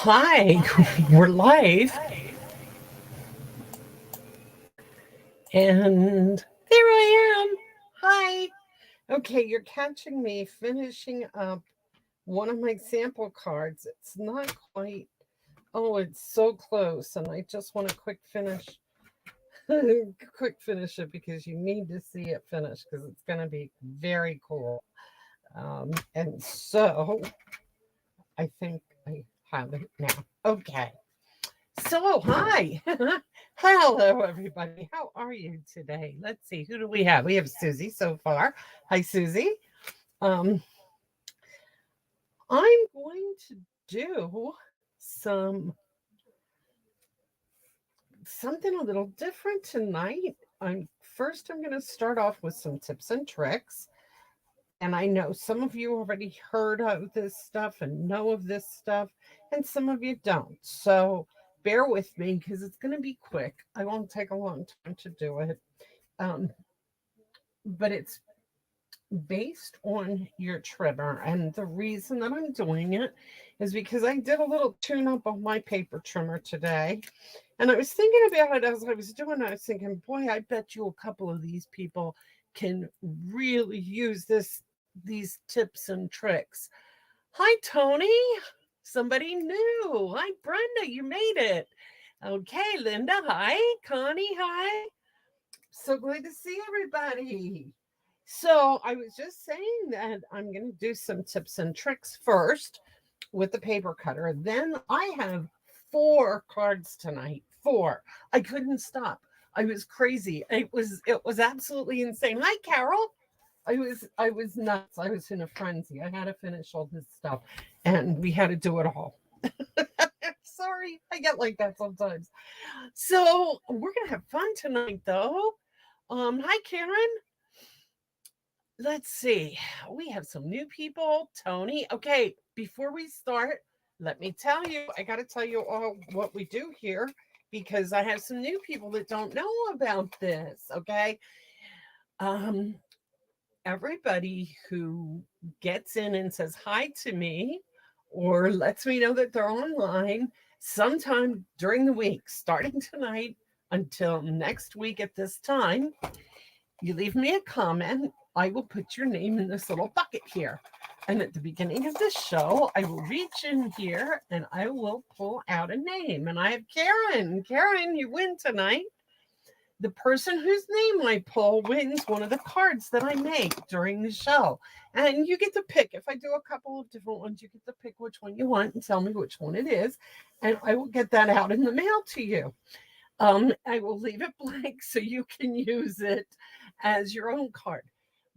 Hi, we're live, and there I am. Hi. Okay, you're catching me finishing up one of my sample cards. It's not quite, oh, it's so close, and I just want to quick finish, quick finish it because you need to see it finish because it's going to be very cool. And so I think I have it now. Okay. So, hi. Hello, everybody. How are you today? Let's see. Who do we have? We have Susie so far. Hi, Susie. Um, I'm going to do some something a little different tonight. I'm going to start off with some tips and tricks. And I know some of you already heard of this stuff and know of this stuff, and some of you don't. So bear with me because it's going to be quick. I won't take a long time to do it. Um, but it's based on your trimmer. And the reason that I'm doing it is because I did a little tune up on my paper trimmer today. And I was thinking about it as I was doing it. I was thinking, boy, I bet you a couple of these people can really use these tips and tricks. Hi, Tony. Somebody new. Hi, Brenda. You made it. Okay, Linda. Hi. Connie. Hi. So glad to see everybody. So I was just saying that I'm going to do some tips and tricks first with the paper cutter. Then I have 4 cards tonight. 4. I couldn't stop. I was crazy. It was absolutely insane. Hi, Carol. I was nuts. I was in a frenzy. I had to finish all this stuff, and we had to do it all. Sorry, I get like that sometimes. So we're gonna have fun tonight, though. Hi, Karen. Let's see. We have some new people. Tony. Okay, before we start, let me tell you, I got to tell you all what we do here because I have some new people that don't know about this. Okay. Um, Everybody who gets in and says hi to me or lets me know that they're online sometime during the week, starting tonight until next week at this time, you leave me a comment. I will put your name in this little bucket here. And at the beginning of this show, I will reach in here and I will pull out a name. And I have Karen. Karen, you win tonight. The person whose name I pull wins one of the cards that I make during the show. And you get to pick. If I do a couple of different ones, you get to pick which one you want and tell me which one it is. And I will get that out in the mail to you. I will leave it blank so you can use it as your own card.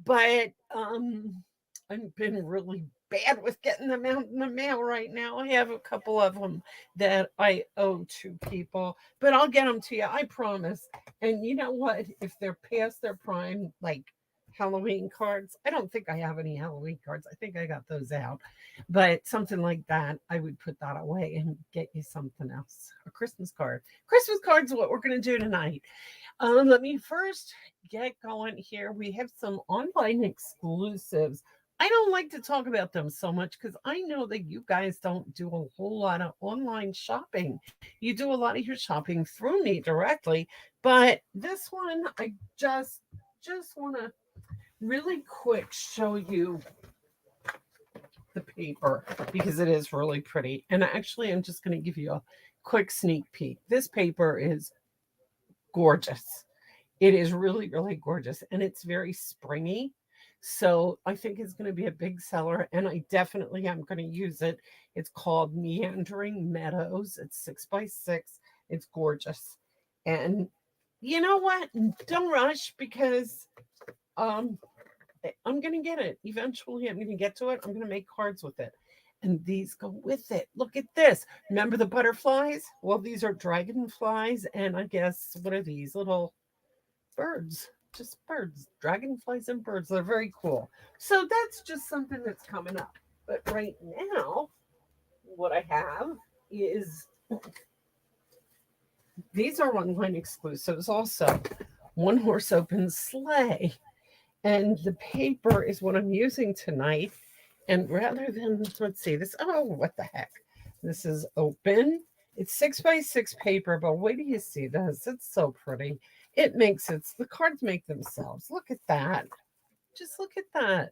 But I've been really bad with getting them out in the mail right now. I have a couple of them that I owe to people, but I'll get them to you. I promise. And you know what? If they're past their prime, like Halloween cards, I don't think I have any Halloween cards. I think I got those out. But something like that, I would put that away and get you something else. A Christmas card. Christmas cards are what we're going to do tonight. Let me first get going here. We have some online exclusives. I don't like to talk about them so much because I know that you guys don't do a whole lot of online shopping. You do a lot of your shopping through me directly, but this one I just want to really quick show you the paper because it is really pretty. And actually, I'm just going to give you a quick sneak peek. This paper is gorgeous. It is really, really gorgeous. And it's very springy. So I think it's going to be a big seller. And I definitely am going to use it. It's called Meandering Meadows. It's 6x6. It's gorgeous. And you know what? Don't rush because um I'm going to get it. Eventually, I'm going to get to it. I'm going to make cards with it. And these go with it. Look at this. Remember the butterflies? Well, these are dragonflies. And I guess, what are these? Little birds. Just birds. Dragonflies and birds. They're very cool. So that's just something that's coming up. But right now, what I have is these are online exclusives also. One Horse Open Sleigh. And the paper is what I'm using tonight. And rather than, let's see, this, oh, what the heck? This is open. It's 6x6 paper, but wait till you see this. It's so pretty. The cards make themselves. Look at that. Just look at that.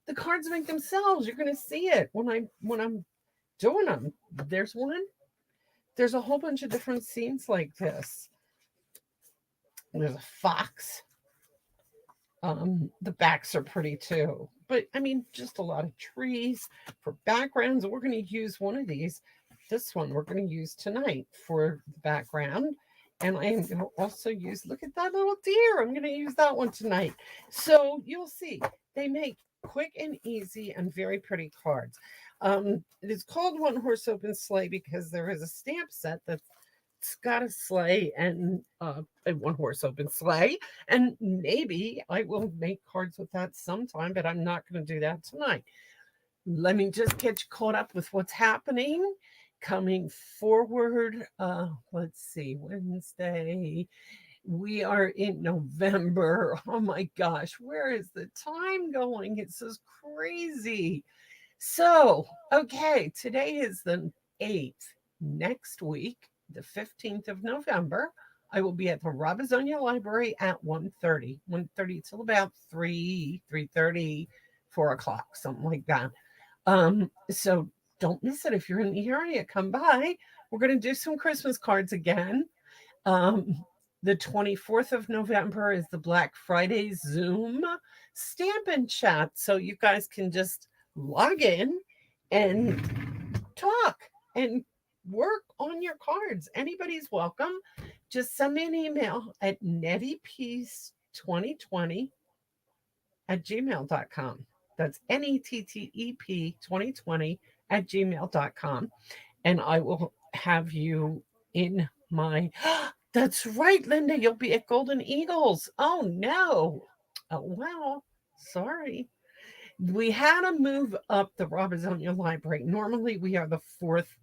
The cards make themselves. You're going to see it when I'm doing them. There's one. There's a whole bunch of different scenes like this. There's a fox. The backs are pretty too. But I mean, just a lot of trees for backgrounds. We're going to use one of these. This one we're going to use tonight for the background. And I'm going to also use, look at that little deer. I'm going to use that one tonight. So you'll see they make quick and easy and very pretty cards. It is called One Horse Open Sleigh because there is a stamp set that's got a sleigh and a one horse open sleigh. And maybe I will make cards with that sometime, but I'm not going to do that tonight. Let me just get you caught up with what's happening. Coming forward, let's see, Wednesday. We are in November. Oh my gosh, where is the time going? It's just crazy. So, okay, today is the 8th. Next week, the 15th of November, I will be at the Robisonia Library at 1:30 till about 3:30, 4 o'clock, something like that. So don't miss it. If you're in the area, come by. We're going to do some Christmas cards again. The 24th of November is the Black Friday Zoom Stampin' Chat. So you guys can just log in and talk and work on your cards. Anybody's welcome. Just send me an email at nettiepeace2020@gmail.com. That's NETTEP 2020@gmail.com. And I will have you in my. That's right, Linda. You'll be at Golden Eagles. Oh, no. Oh, well, sorry. We had to move up the Robisonia Library. Normally, we are the fourth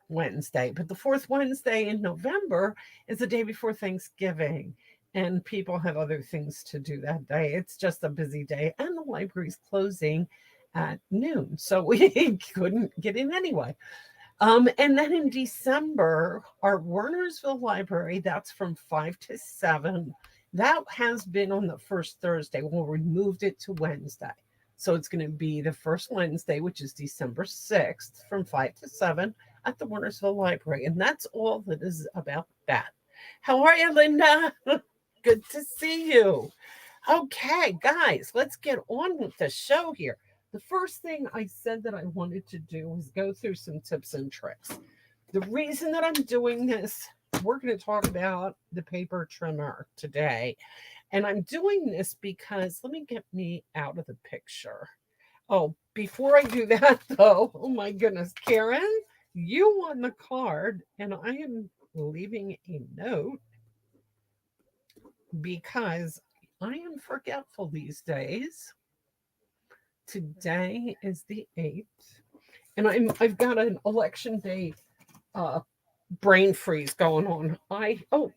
Wednesday, but the fourth Wednesday in November is the day before Thanksgiving, and people have other things to do that day. It's just a busy day, and the library's closing at noon, so we couldn't get in anyway. And then in December, our Wernersville Library, that's from 5 to 7. That has been on the first Thursday. Well, we moved it to Wednesday. So it's going to be the first Wednesday, which is December 6th, from 5 to 7 at the Wernersville Library. And that's all that is about that. How are you, Linda? Good to see you. Okay, guys, let's get on with the show here. The first thing I said that I wanted to do was go through some tips and tricks. The reason that I'm doing this, we're going to talk about the paper trimmer today. And I'm doing this because, let me get me out of the picture. Oh, before I do that, though, oh my goodness, Karen, you won the card, and I am leaving a note because I am forgetful these days. Today is the 8th, and I've got an election day brain freeze going on.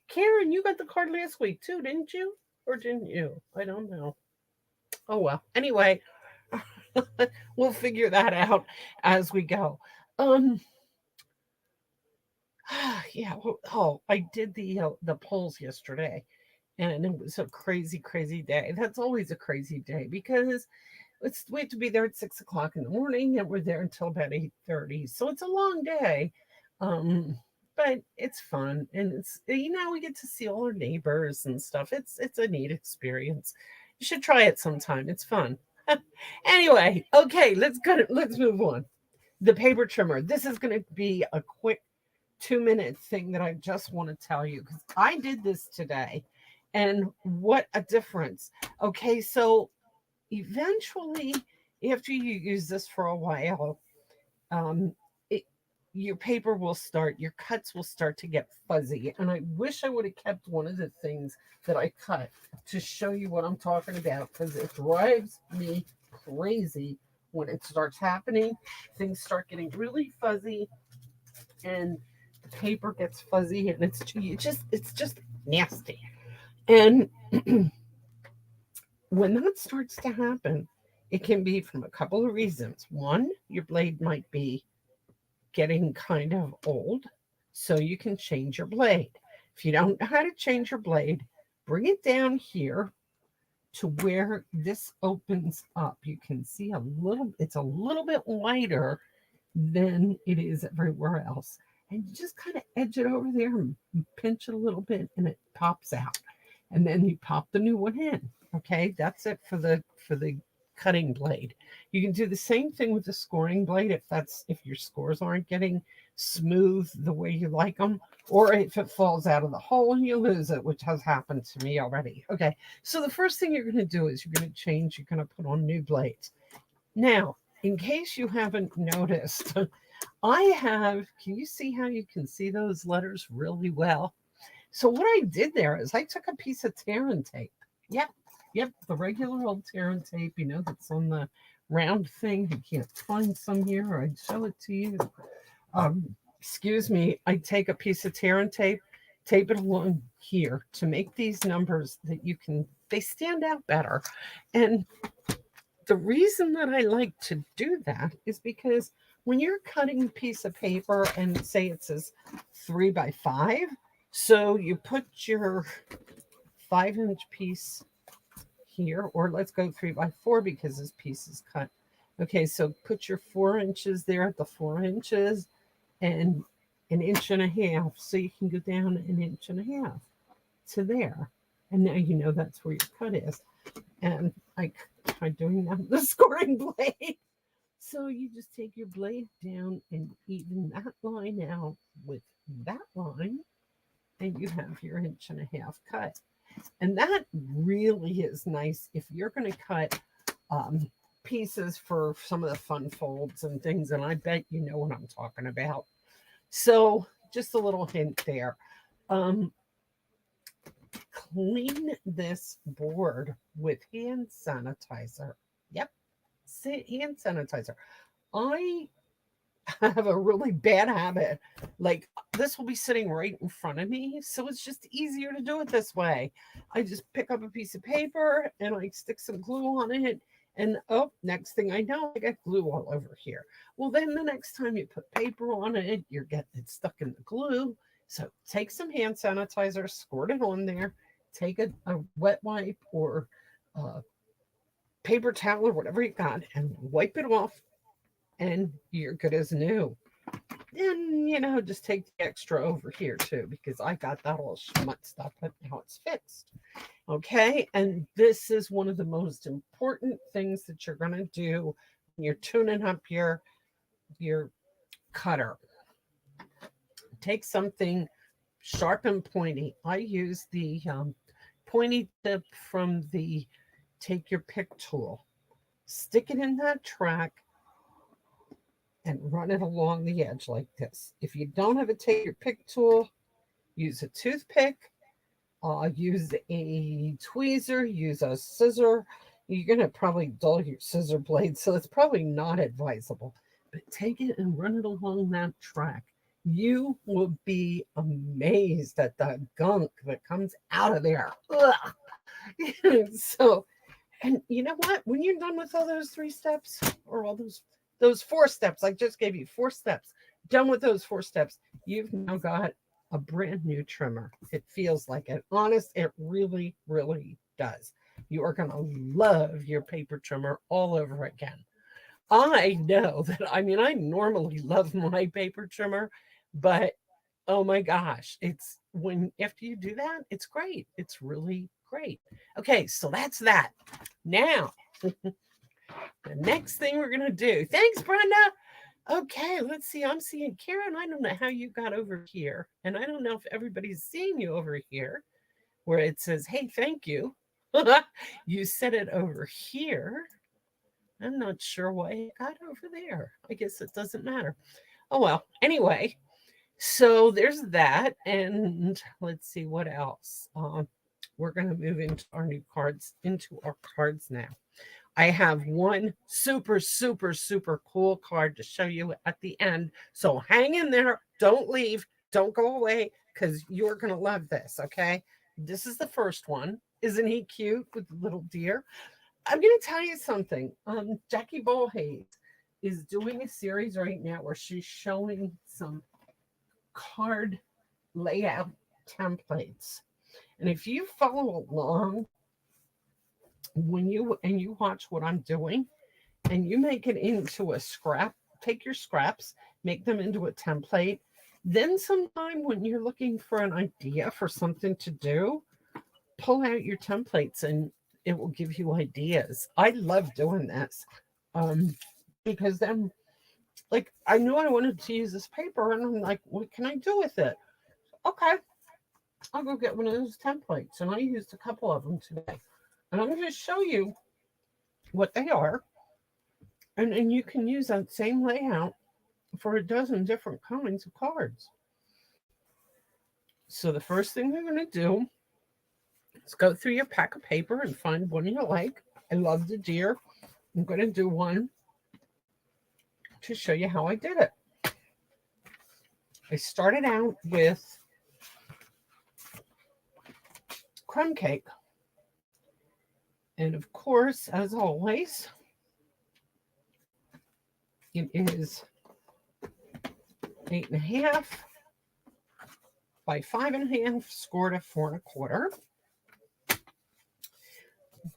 Karen, you got the card last week too, didn't you? Or didn't you? I don't know. Oh well. Anyway, we'll figure that out as we go. Yeah. I did the polls yesterday, and it was a crazy, crazy day. That's always a crazy day because we have to be there at 6 o'clock in the morning, and we're there until about 8:30. So it's a long day. But it's fun, and it's we get to see all our neighbors and stuff. It's a neat experience. You should try it sometime. It's fun. Anyway, okay, let's move on. The paper trimmer. This is going to be a quick 2-minute thing that I just want to tell you because I did this today, and what a difference. Okay, so eventually, after you use this for a while, your paper will start, your cuts will start to get fuzzy. And I wish I would have kept one of the things that I cut to show you what I'm talking about because it drives me crazy when it starts happening. Things start getting really fuzzy and the paper gets fuzzy and it's just nasty. And when that starts to happen, it can be from a couple of reasons. One, your blade might be getting kind of old, so you can change your blade. If you don't know how to change your blade, bring it down here to where this opens up. You can see it's a little bit lighter than it is everywhere else. And you just kind of edge it over there and pinch it a little bit and it pops out. And then you pop the new one in. Okay, that's it for the cutting blade. You can do the same thing with the scoring blade if your scores aren't getting smooth the way you like them, or if it falls out of the hole and you lose it, which has happened to me already. Okay, so the first thing you're going to do is you're going to put on new blades. Now, in case you haven't noticed, can you see how you can see those letters really well? So what I did there is I took a piece of tear and tape. Yep, the regular old tear and tape, that's on the round thing. I can't find some here. I'd show it to you. Excuse me. I take a piece of tear and tape it along here to make these numbers that they stand out better. And the reason that I like to do that is because when you're cutting a piece of paper and say it says 3 by 5, so you put your 5-inch piece here, or let's go 3 by 4 because this piece is cut. Okay, so put your 4 inches there at the 4 inches and 1.5 inches. So you can go down 1.5 inches to there. And now you know that's where your cut is. And I tried doing that with the scoring blade. So you just take your blade down and even that line out with that line, and you have your 1.5 inch cut. And that really is nice if you're going to cut pieces for some of the fun folds and things. And I bet you know what I'm talking about. So just a little hint there. Clean this board with hand sanitizer. Yep, hand sanitizer. I have a really bad habit. Like, this will be sitting right in front of me, so it's just easier to do it this way. I just pick up a piece of paper and I stick some glue on it, and next thing I know, I got glue all over here. Well, then the next time you put paper on it, you're getting it stuck in the glue. So take some hand sanitizer, squirt it on there, take a wet wipe or paper towel or whatever you got, and wipe it off, and you're good as new. And just take the extra over here too, because I got that all schmutzed up, but now it's fixed. Okay, and this is one of the most important things that you're going to do when you're tuning up your cutter. Take something sharp and pointy. I use the pointy tip from the Take Your Pick tool. Stick it in that track and run it along the edge like this. If you don't have a Take Your Pick tool, use a toothpick, use a tweezer, use a scissor. You're going to probably dull your scissor blade, so it's probably not advisable. But take it and run it along that track. You will be amazed at the gunk that comes out of there. So, and you know what? When you're done with all those 3 steps, or all those 4 steps, I just gave you 4 steps. Done with those 4 steps, you've now got a brand new trimmer. It feels like it. Honest, it really, really does. You are going to love your paper trimmer all over again. I know that, I normally love my paper trimmer, but oh my gosh, after you do that, it's great. It's really great. Okay, so that's that. Now, the next thing we're going to do. Thanks, Brenda. Okay, let's see. I'm seeing Karen. I don't know how you got over here. And I don't know if everybody's seeing you over here where it says, hey, thank you. You set it over here. I'm not sure why it got over there. I guess it doesn't matter. Oh, well, anyway. So there's that. And let's see what else. We're going to move into our cards now. I have one super, super, super cool card to show you at the end. So hang in there. Don't leave. Don't go away, because you're going to love this, okay? This is the first one. Isn't he cute with the little deer? I'm going to tell you something. Jackie Bullhays is doing a series right now where she's showing some card layout templates. And if you follow along when you watch what I'm doing and you make it into a scrap, take your scraps, make them into a template, then sometime when you're looking for an idea for something to do, pull out your templates and it will give you ideas. I love doing this. Because then, like, I knew I wanted to use this paper and I'm like, what can I do with it? Okay, I'll go get one of those templates. And I used a couple of them today. And I'm going to show you what they are. And then you can use that same layout for a dozen different kinds of cards. So the first thing we're going to do is go through your pack of paper and find one you like. I love the deer. I'm going to do one to show you how I did it. I started out with crumb cake. And of course, as always, it is 8.5 by 5.5, scored at 4.25.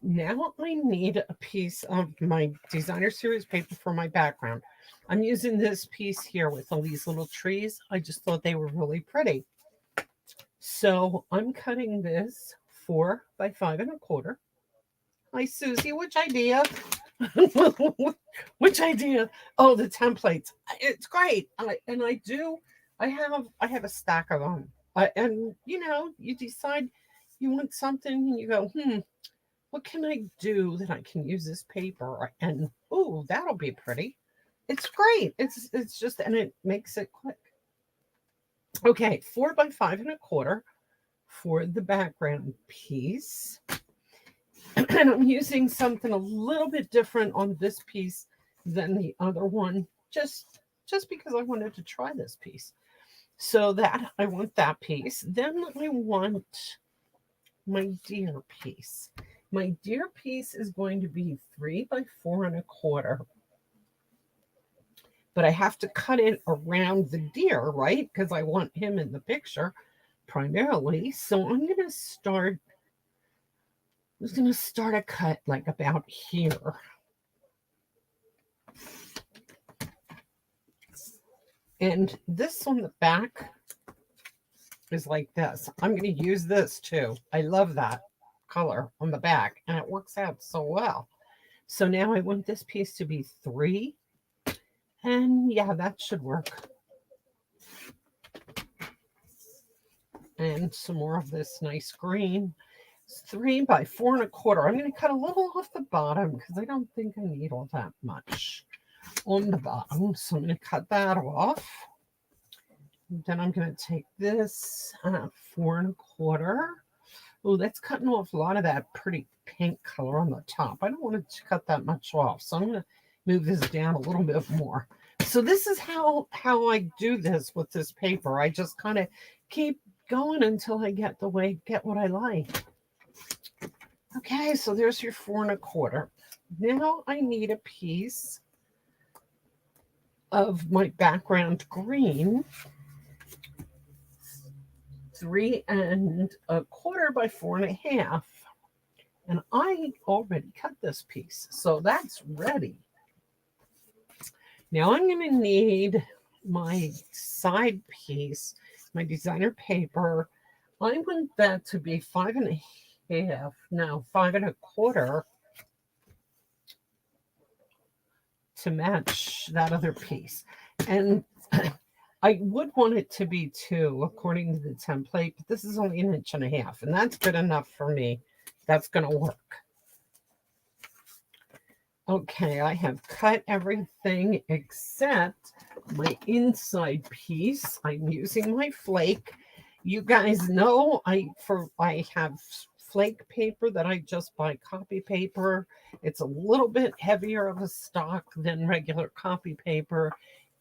Now I need a piece of my designer series paper for my background. I'm using this piece here with all these little trees. I just thought they were really pretty. So I'm cutting this 4 by 5.25. Hi, Susie, which idea? Which idea? Oh, the templates. It's great. I have a stack of them. And you decide you want something and you go, what can I do that I can use this paper? And oh, that'll be pretty. It's great. It's just, and it makes it quick. Okay, 4 by 5.25 for the background piece. And I'm using something a little bit different on this piece than the other one, just because I wanted to try this piece. So that I want that piece. Then I want my deer piece. My deer piece is going to be 3 by 4.25. But I have to cut it around the deer, right? Because I want him in the picture primarily. So I'm going to start a cut like about here. And this on the back is like this. I'm going to use this too. I love that color on the back and it works out so well. So now I want this piece to be 3. And yeah, that should work. And some more of this nice green. 3 by 4.25. I'm going to cut a little off the bottom because I don't think I need all that much on the bottom. So I'm going to cut that off. Then I'm going to take this 4.25. Oh, that's cutting off a lot of that pretty pink color on the top. I don't want to cut that much off. So I'm going to move this down a little bit more. So this is how I do this with this paper. I just kind of keep going until I get what I like. Okay, so there's your 4.25. Now I need a piece of my background green, 3.25 by 4.5. And I already cut this piece, so that's ready. Now I'm going to need my side piece, my designer paper. I want that to be 5.25 to match that other piece. And I would want it to be 2 according to the template, but this is only 1.5 inches, and that's good enough for me. That's going to work. Okay, I have cut everything except my inside piece. I'm using my flake. You guys know I have flake paper that I just buy copy paper. It's a little bit heavier of a stock than regular copy paper,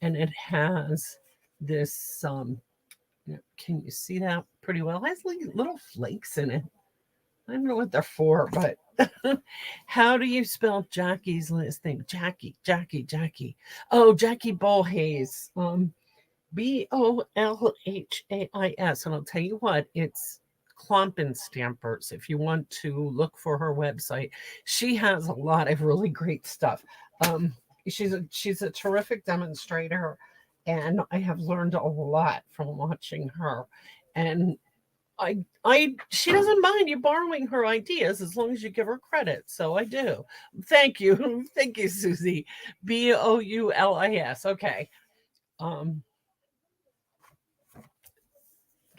and it has this can you see that pretty well? It has like little flakes in it. I don't know what they're for, but How do you spell Jackie's last name? Jackie. Oh, Jackie Bolhais. Bolhais. And I'll tell you what, it's Klompen Stampers. If you want to look for her website, she has a lot of really great stuff. Um, she's a terrific demonstrator, and I have learned a lot from watching her. And she doesn't mind you borrowing her ideas as long as you give her credit. So I do. Thank you. Thank you, Susie. Boulis. Okay. Um,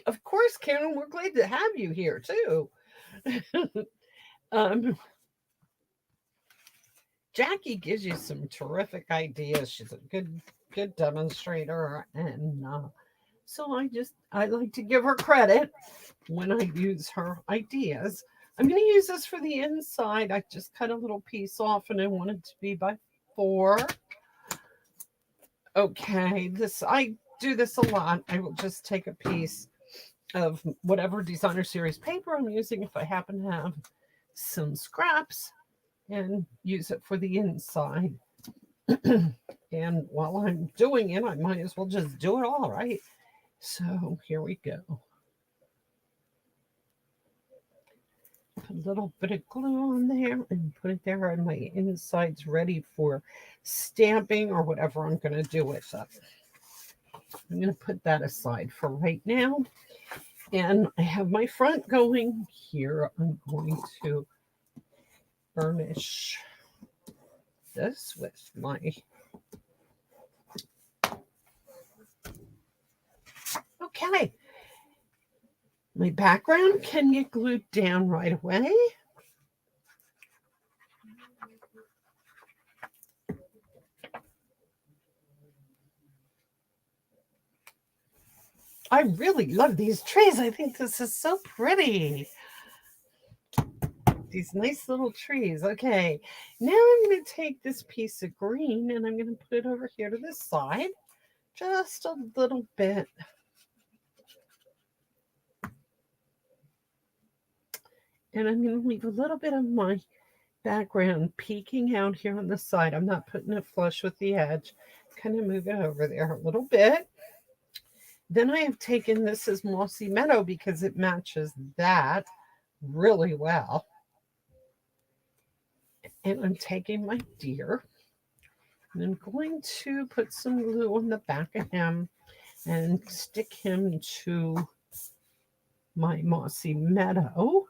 of course, Karen, we're glad to have you here too. um, Jackie gives you some terrific ideas. She's a good demonstrator, and so I like to give her credit when I use her ideas. I'm going to use this for the inside. I just cut a little piece off, and I want it to be by 4. Okay, I do this a lot. I will just take a piece of whatever designer series paper I'm using if I happen to have some scraps, and use it for the inside. And while I'm doing it, I might as well just do it all, right? So here we go. Put a little bit of glue on there and put it there, and my inside's ready for stamping or whatever I'm going to do with it. I'm going to put that aside for right now. And I have my front going here. I'm going to burnish this with my okay. My background can get glued down right away. I really love these trees. I think this is so pretty. These nice little trees. Okay, now I'm going to take this piece of green and I'm going to put it over here to this side. Just a little bit. And I'm going to leave a little bit of my background peeking out here on the side. I'm not putting it flush with the edge. Kind of move it over there a little bit. Then I have taken this as Mossy Meadow because it matches that really well. And I'm taking my deer and I'm going to put some glue on the back of him and stick him to my Mossy Meadow.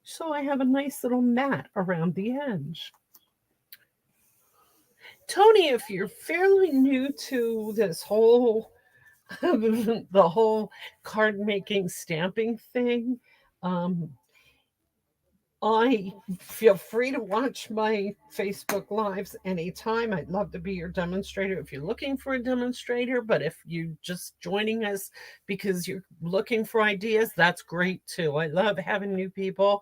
So I have a nice little mat around the edge. Tony, if you're fairly new to this whole the whole card making stamping thing, I feel free to watch my Facebook lives anytime. I'd love to be your demonstrator if you're looking for a demonstrator, but if you're just joining us because you're looking for ideas, that's great too. I love having new people.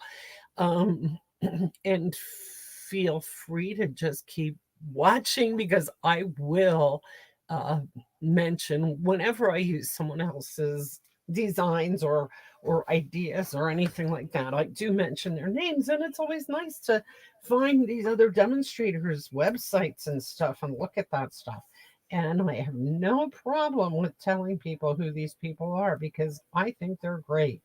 And feel free to just keep watching because I will mention whenever I use someone else's designs or ideas or anything like that. I do mention their names, and it's always nice to find these other demonstrators' websites and stuff and look at that stuff. And I have no problem with telling people who these people are because I think they're great.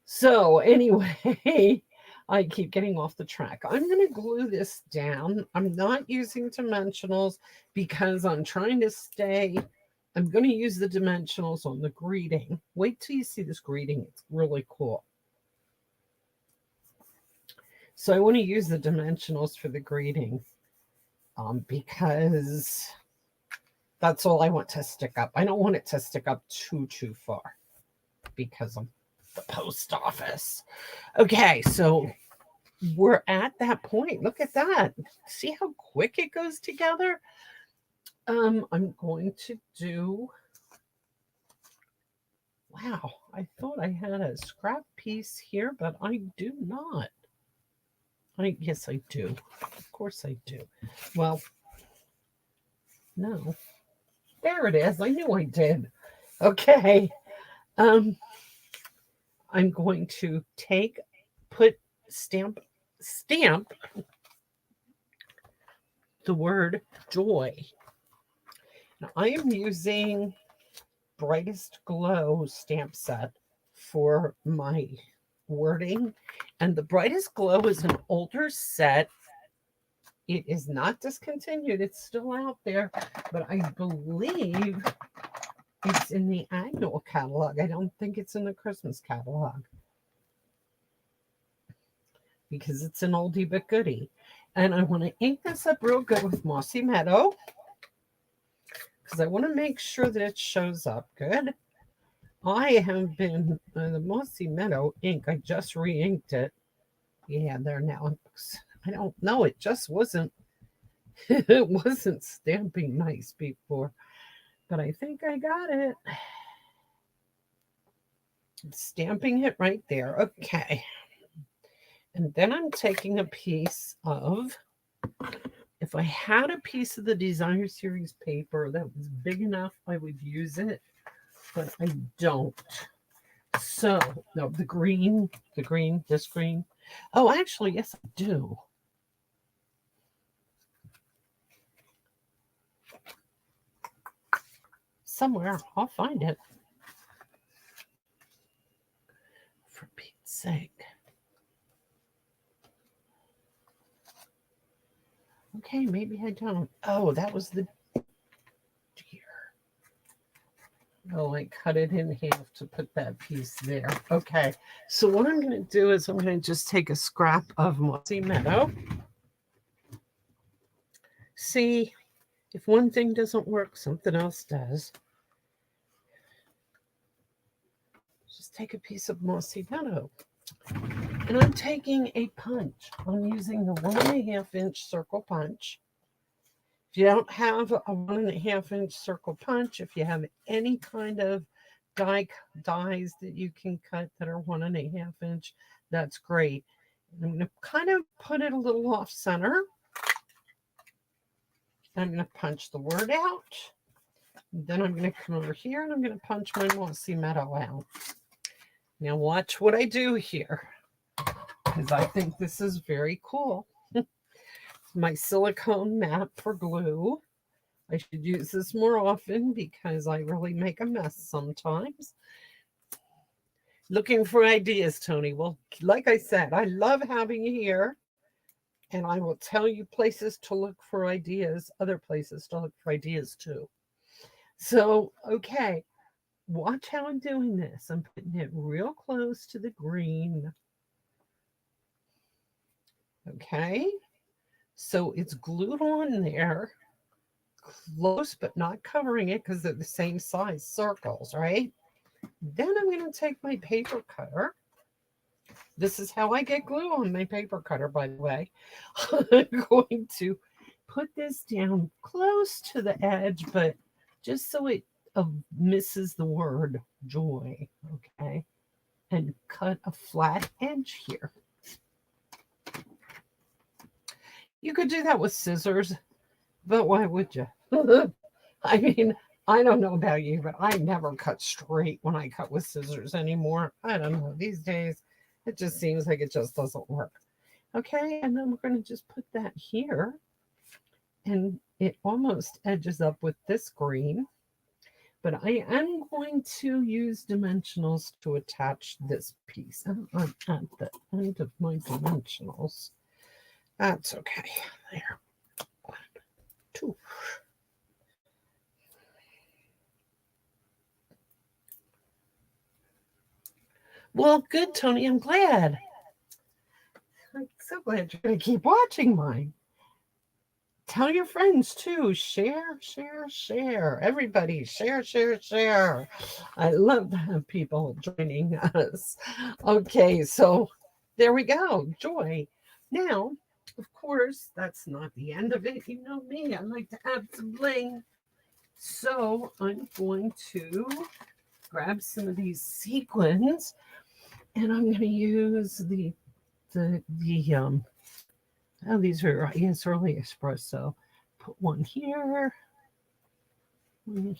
So anyway, I keep getting off the track. I'm going to glue this down. I'm not using dimensionals because I'm trying to stay. I'm going to use the dimensionals on the greeting. Wait till you see this greeting. It's really cool. So I want to use the dimensionals for the greeting because that's all I want to stick up. I don't want it to stick up too far because I'm the post office. Okay, so we're at that point. Look at that. See how quick it goes together? I'm going to do, wow, I thought I had a scrap piece here, but I do not. Yes, I do. Of course I do. Well, no. There it is. I knew I did. Okay. I'm going to put stamp the word joy. Now, I am using Brightest Glow stamp set for my wording, and the Brightest Glow is an older set. It is not discontinued, it's still out there, but I believe it's in the annual catalog. I don't think it's in the Christmas catalog because it's an oldie but goodie. And I want to ink this up real good with Mossy Meadow because I want to make sure that it shows up good. I have been, the Mossy Meadow ink, I just re-inked it. Yeah, there now. I don't know, it just wasn't, it wasn't stamping nice before. But I think I got it. Stamping it right there. Okay. And then I'm taking a piece of, if I had a piece of the Designer Series paper that was big enough, I would use it, but I don't. So, no, this green. Oh, actually, yes, I do. Somewhere, I'll find it. For Pete's sake. Okay, maybe I don't. Oh, that was the deer. Oh, I cut it in half to put that piece there. Okay, so what I'm going to do is I'm going to just take a scrap of Mossy Meadow. See, if one thing doesn't work, something else does. Just take a piece of Mossy Meadow. And I'm taking a punch. I'm using the 1.5 inch circle punch. If you don't have a 1.5 inch circle punch, if you have any kind of dies that you can cut that are 1.5 inch, that's great. I'm going to kind of put it a little off center. I'm going to punch the word out. Then I'm going to come over here and I'm going to punch my Mossy Meadow out. Now watch what I do here, because I think this is very cool. My silicone mat for glue. I should use this more often because I really make a mess sometimes. Looking for ideas, Tony. Well, like I said, I love having you here. And I will tell you places to look for ideas, other places to look for ideas too. So, okay, watch how I'm doing this. I'm putting it real close to the green. Okay, so it's glued on there, close but not covering it because they're the same size circles, right? Then I'm going to take my paper cutter. This is how I get glue on my paper cutter, by the way. I'm going to put this down close to the edge, but just so it misses the word joy, okay? And cut a flat edge here. You could do that with scissors, but why would you? I mean, I don't know about you, but I never cut straight when I cut with scissors anymore. I don't know. These days, it just seems like it just doesn't work. Okay, and then we're going to just put that here. And it almost edges up with this green. But I am going to use dimensionals to attach this piece. I'm at the end of my dimensionals. That's okay. There. 1, 2. Well, good, Tony. I'm glad. I'm so glad you're going to keep watching mine. Tell your friends too. Share, share, share. Everybody, share, share, share. I love to have people joining us. Okay, so there we go. Joy. Now, of course, that's not the end of it. You know me, I like to add some bling. So I'm going to grab some of these sequins and I'm going to use the oh, these are, yes, early espresso. Put one here, and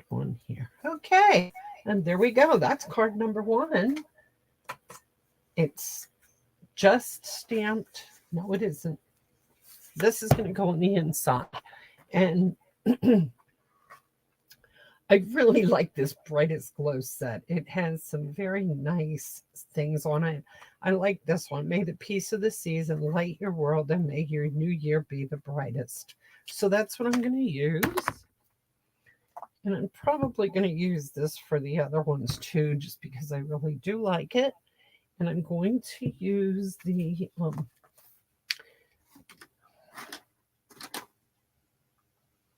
one here. Okay, and there we go. That's card number 1. It's just stamped. No, it isn't. This is going to go on the inside. And I really like this Brightest Glow set. It has some very nice things on it. I like this one. May the peace of the season light your world and may your new year be the brightest. So that's what I'm going to use. And I'm probably going to use this for the other ones too, just because I really do like it. And I'm going to use the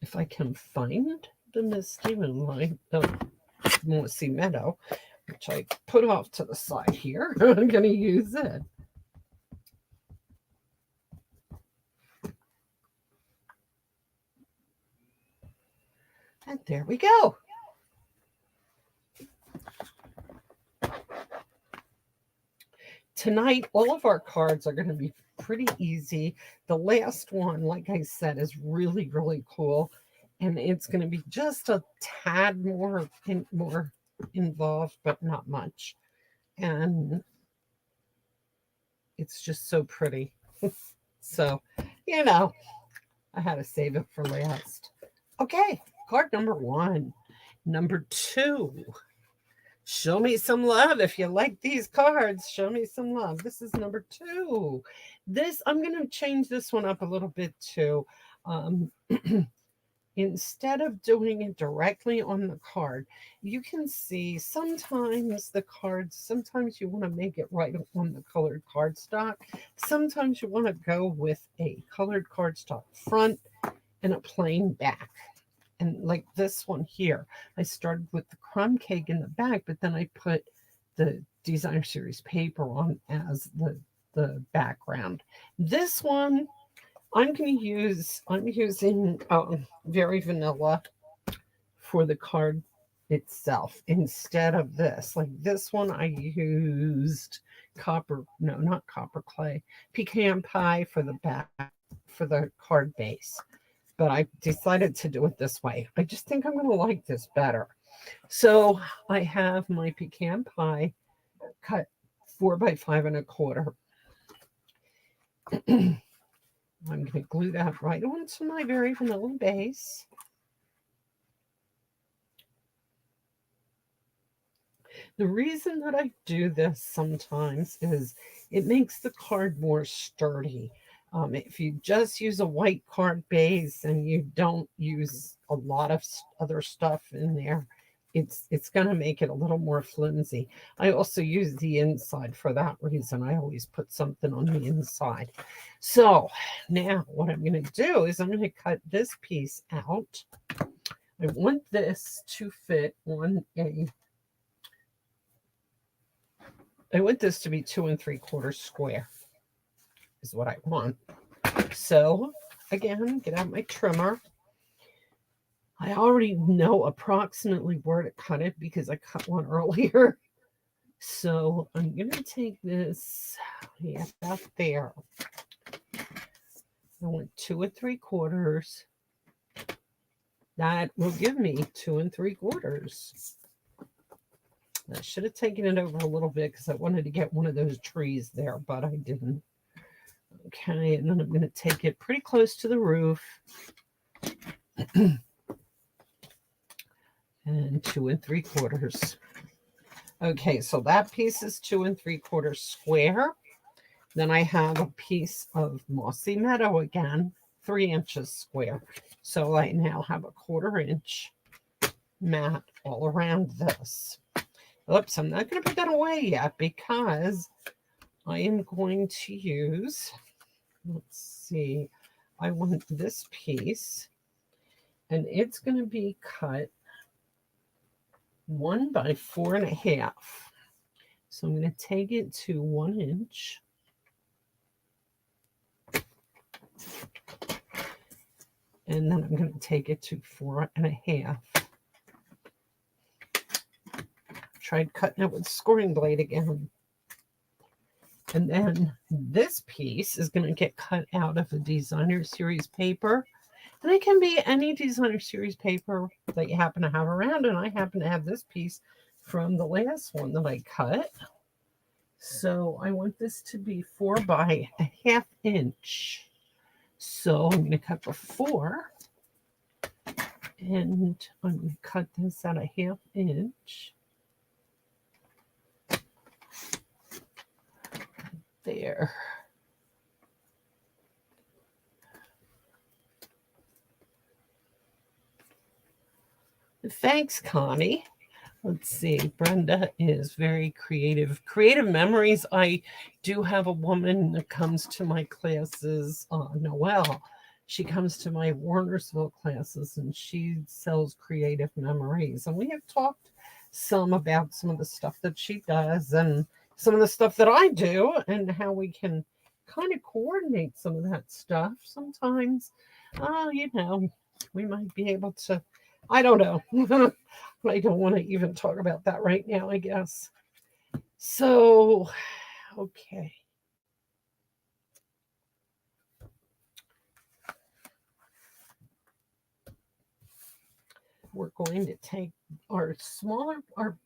if I can find the Misty Moonlight, the Mossy Meadow, which I put off to the side here. I'm going to use it. And there we go. Tonight, all of our cards are going to be pretty easy. The last one, like I said, is really, really cool. And it's going to be just a tad more involved, but not much. And it's just so pretty. So, you know, I had to save it for last. Okay, card number 1. Number 2. Show me some love. If you like these cards, show me some love. This is number 2. I'm going to change this one up a little bit too. Instead of doing it directly on the card, you can see sometimes the cards, sometimes you want to make it right on the colored cardstock. Sometimes you want to go with a colored cardstock front and a plain back. And like this one here, I started with the crumb cake in the back, but then I put the designer series paper on as the background. This one, I'm using Very Vanilla for the card itself instead of this. Like this one, I used not copper clay, pecan pie for the back, for the card base. But I decided to do it this way. I just think I'm going to like this better. So I have my pecan pie cut 4 by 5 1/4. I'm going to glue that right onto my Very Vanilla base. The reason that I do this sometimes is it makes the card more sturdy. If you just use a white card base and you don't use a lot of other stuff in there, it's going to make it a little more flimsy. I also use the inside for that reason. I always put something on the inside. So now what I'm going to do is I'm going to cut this piece out. I want this to fit on I want this to be 2 3/4 square is what I want. So again, get out my trimmer. I already know approximately where to cut it because I cut one earlier. So I'm going to take this, about there. I want 2 3/4. That will give me 2 3/4. I should have taken it over a little bit because I wanted to get one of those trees there, but I didn't. Okay, and then I'm going to take it pretty close to the roof. And 2 3/4. Okay, so that piece is 2 3/4 square. Then I have a piece of Mossy Meadow again, 3 inches square. So I now have a 1/4 inch mat all around this. Oops, I'm not going to put that away yet because I am going to use, let's see, I want this piece and it's going to be cut 1 by 4 1/2. So I'm going to take it to 1 inch. And then I'm going to take it to 4 1/2. Tried cutting it with a scoring blade again. And then this piece is going to get cut out of the designer series paper. And it can be any designer series paper that you happen to have around. And I happen to have this piece from the last one that I cut. So I want this to be 4 by a ½ inch. So I'm going to cut the 4, and I'm going to cut this at a ½ inch. There. Thanks, Connie. Let's see. Brenda is very creative. Creative memories. I do have a woman that comes to my classes, Noelle. She comes to my Warnersville classes, and she sells creative memories. And we have talked some about some of the stuff that she does and some of the stuff that I do and how we can kind of coordinate some of that stuff. Sometimes, we might be able to, I don't know. I don't want to even talk about that right now, I guess. So, okay. We're going to take our smaller, our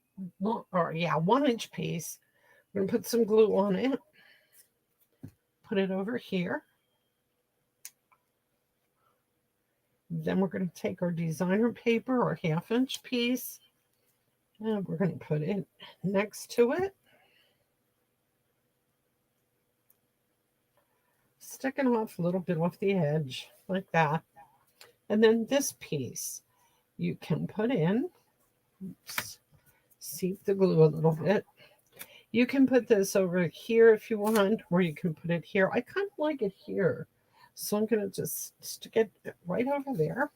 1-inch piece. We're going to put some glue on it. Put it over here. Then we're going to take our designer paper, our ½ inch piece, and we're going to put it next to it. Sticking off a little bit off the edge, like that. And then this piece you can put in. Oops. Seep the glue a little bit. You can put this over here if you want, or you can put it here. I kind of like it here. So I'm going to just stick it right over there.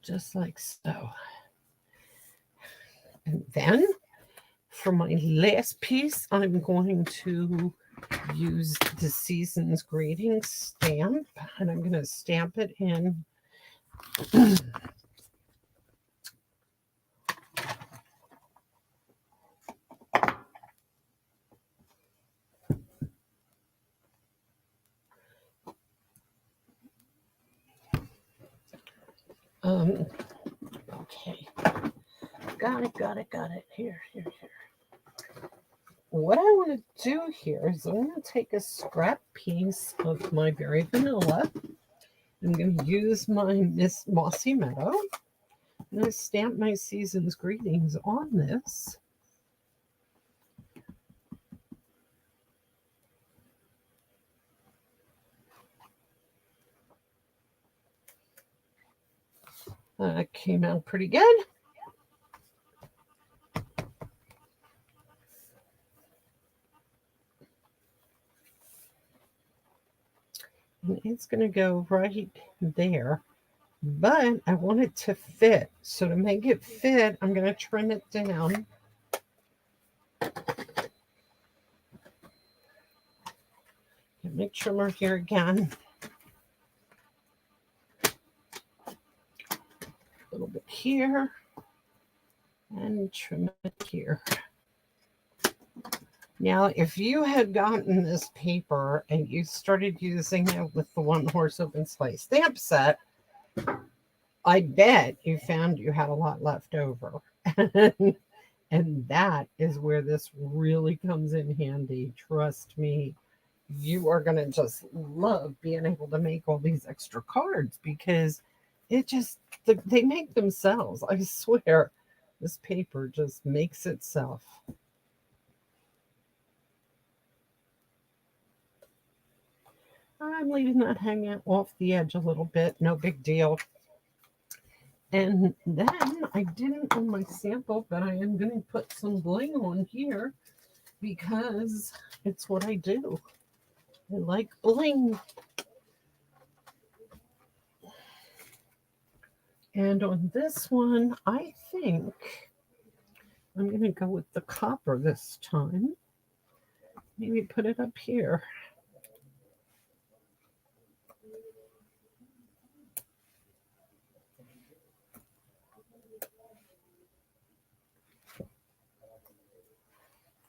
Just like so. And then for my last piece, I'm going to use the Season's Greetings stamp, and I'm going to stamp it in. Okay. Got it. Here. What I want to do here is I'm going to take a scrap piece of my Berry Vanilla. I'm going to use my Miss Mossy Meadow. I'm going to stamp my Season's Greetings on this. That came out pretty good. And it's going to go right there. But I want it to fit. So to make it fit, I'm going to trim it down. Get my trimmer here again. A little bit here. And trim it here. Now, if you had gotten this paper and you started using it with the One Horse Open Sleigh stamp set, I bet you found you had a lot left over. And that is where this really comes in handy. Trust me, you are going to just love being able to make all these extra cards because they make themselves. I swear, this paper just makes itself. I'm leaving that hanging off the edge a little bit. No big deal. And then I didn't on my sample, but I am going to put some bling on here because it's what I do. I like bling. And on this one, I think I'm going to go with the copper this time. Maybe put it up here.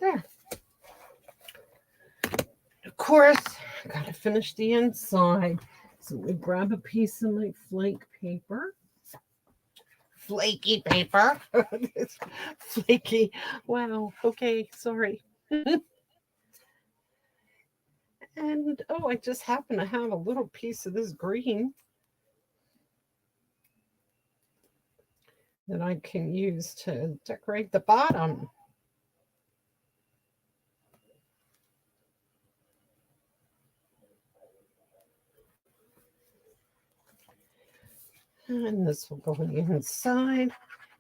There. Of course, I gotta finish the inside. So we grab a piece of my flake paper. Flaky paper. Flaky. Wow. Okay. Sorry. And oh, I just happen to have a little piece of this green that I can use to decorate the bottom. And this will go on the inside.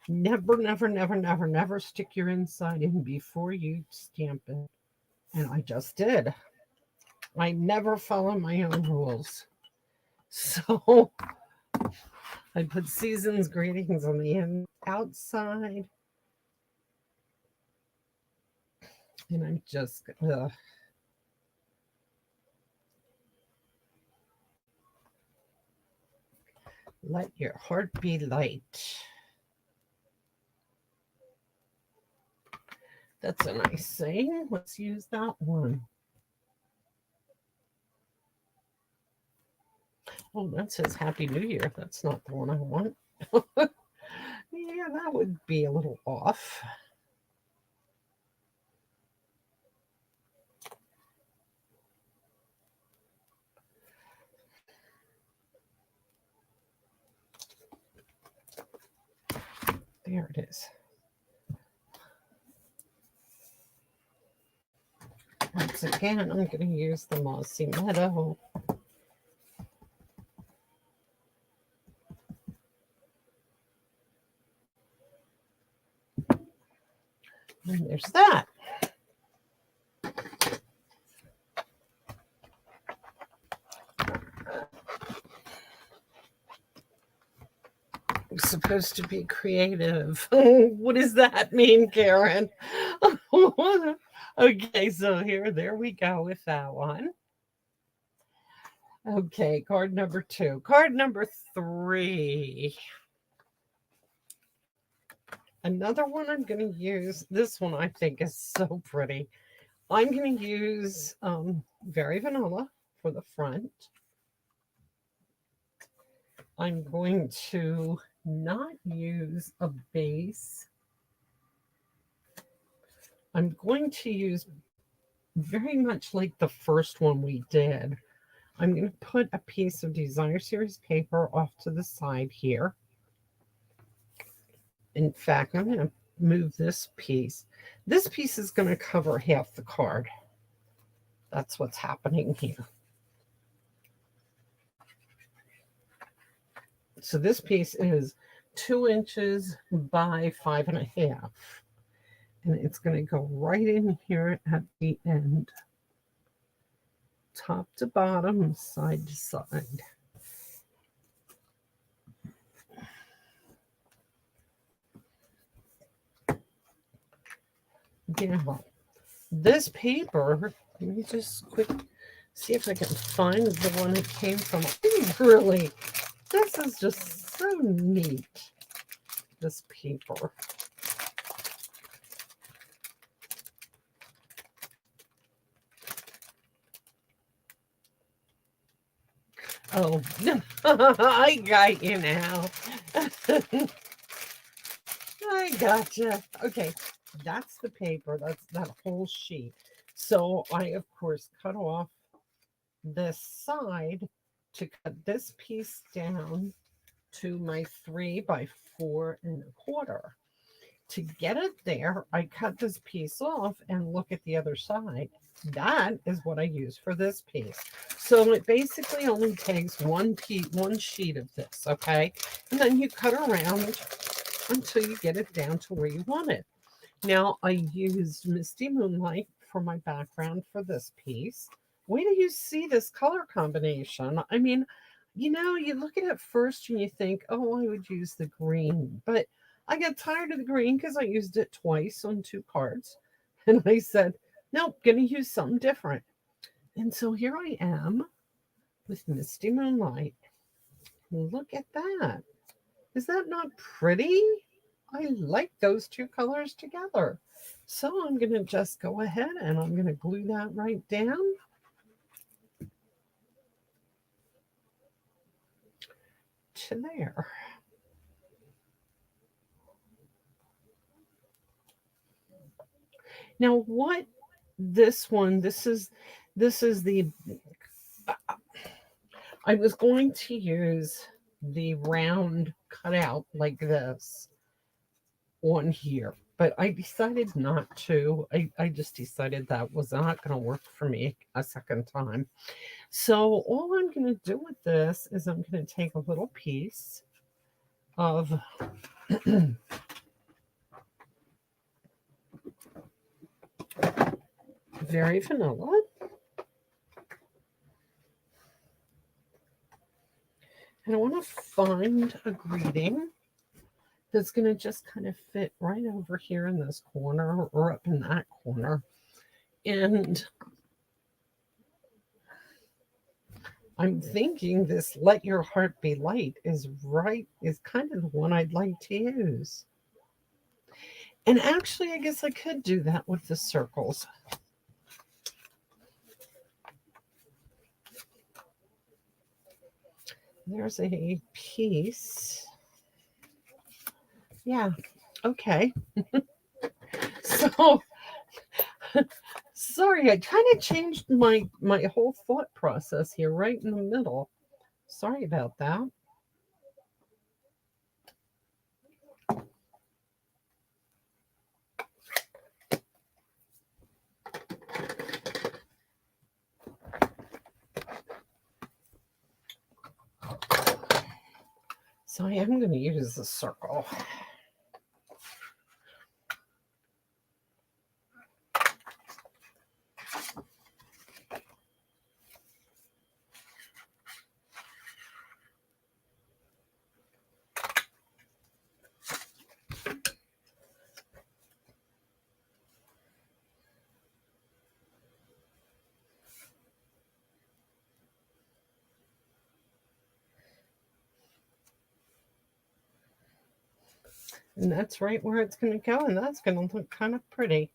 Never, never, never, never, never stick your inside in before you stamp it. And I just did. I never follow my own rules. So I put season's greetings on the outside. And I'm just gonna let your heart be light. That's a nice saying. Let's use that one. Oh, that says Happy New Year. That's not the one I want. Yeah, that would be a little off. There it is. Once again, I'm going to use the Mossy Meadow. And there's that. We're supposed to be creative. What does that mean, Karen? Okay, so there we go with that one. Okay, card number 2. Card number 3. Another one I'm going to use. This one I think is so pretty. I'm going to use Very Vanilla for the front. I'm going to not use a base. I'm going to use very much like the first one we did. I'm going to put a piece of Designer Series paper off to the side here. In fact, I'm going to move this piece. This piece is going to cover half the card. That's what's happening here. So this piece is 2 inches by 5.5. And it's going to go right in here at the end. Top to bottom, side to side. Yeah, this paper, let me just quick see if I can find the one it came from. Really, this is just so neat, this paper. Oh, I got you now. I gotcha. Okay, that's the paper. That's that whole sheet. So I, of course, cut off this side to cut this piece down to my 3 by 4.25. To get it there, I cut this piece off and look at the other side. That is what I use for this piece. So it basically only takes one sheet of this, okay? And then you cut around until you get it down to where you want it. Now, I used Misty Moonlight for my background for this piece. Wait till you see this color combination. I mean, you know, you look at it first and you think, oh, I would use the green. But I got tired of the green because I used it twice on 2 cards. And I said, nope, going to use something different. And so here I am with Misty Moonlight. Look at that. Is that not pretty? I like those 2 colors together. So I'm going to just go ahead and I'm going to glue that right down. to there. Now what this one, this is the I was going to use the round cutout like this on here, but I decided not to. I just decided that was not going to work for me a second time. So all I'm going to do with this is I'm going to take a little piece of very vanilla. And I want to find a greeting that's going to just kind of fit right over here in this corner or up in that corner. And I'm thinking this "Let Your Heart Be Light" is kind of the one I'd like to use. And actually, I guess I could do that with the circles. There's a piece. Yeah, okay. So, sorry, I kind of changed my whole thought process here right in the middle. Sorry about that. So I am going to use the circle. And that's right where it's going to go, and that's going to look kind of pretty.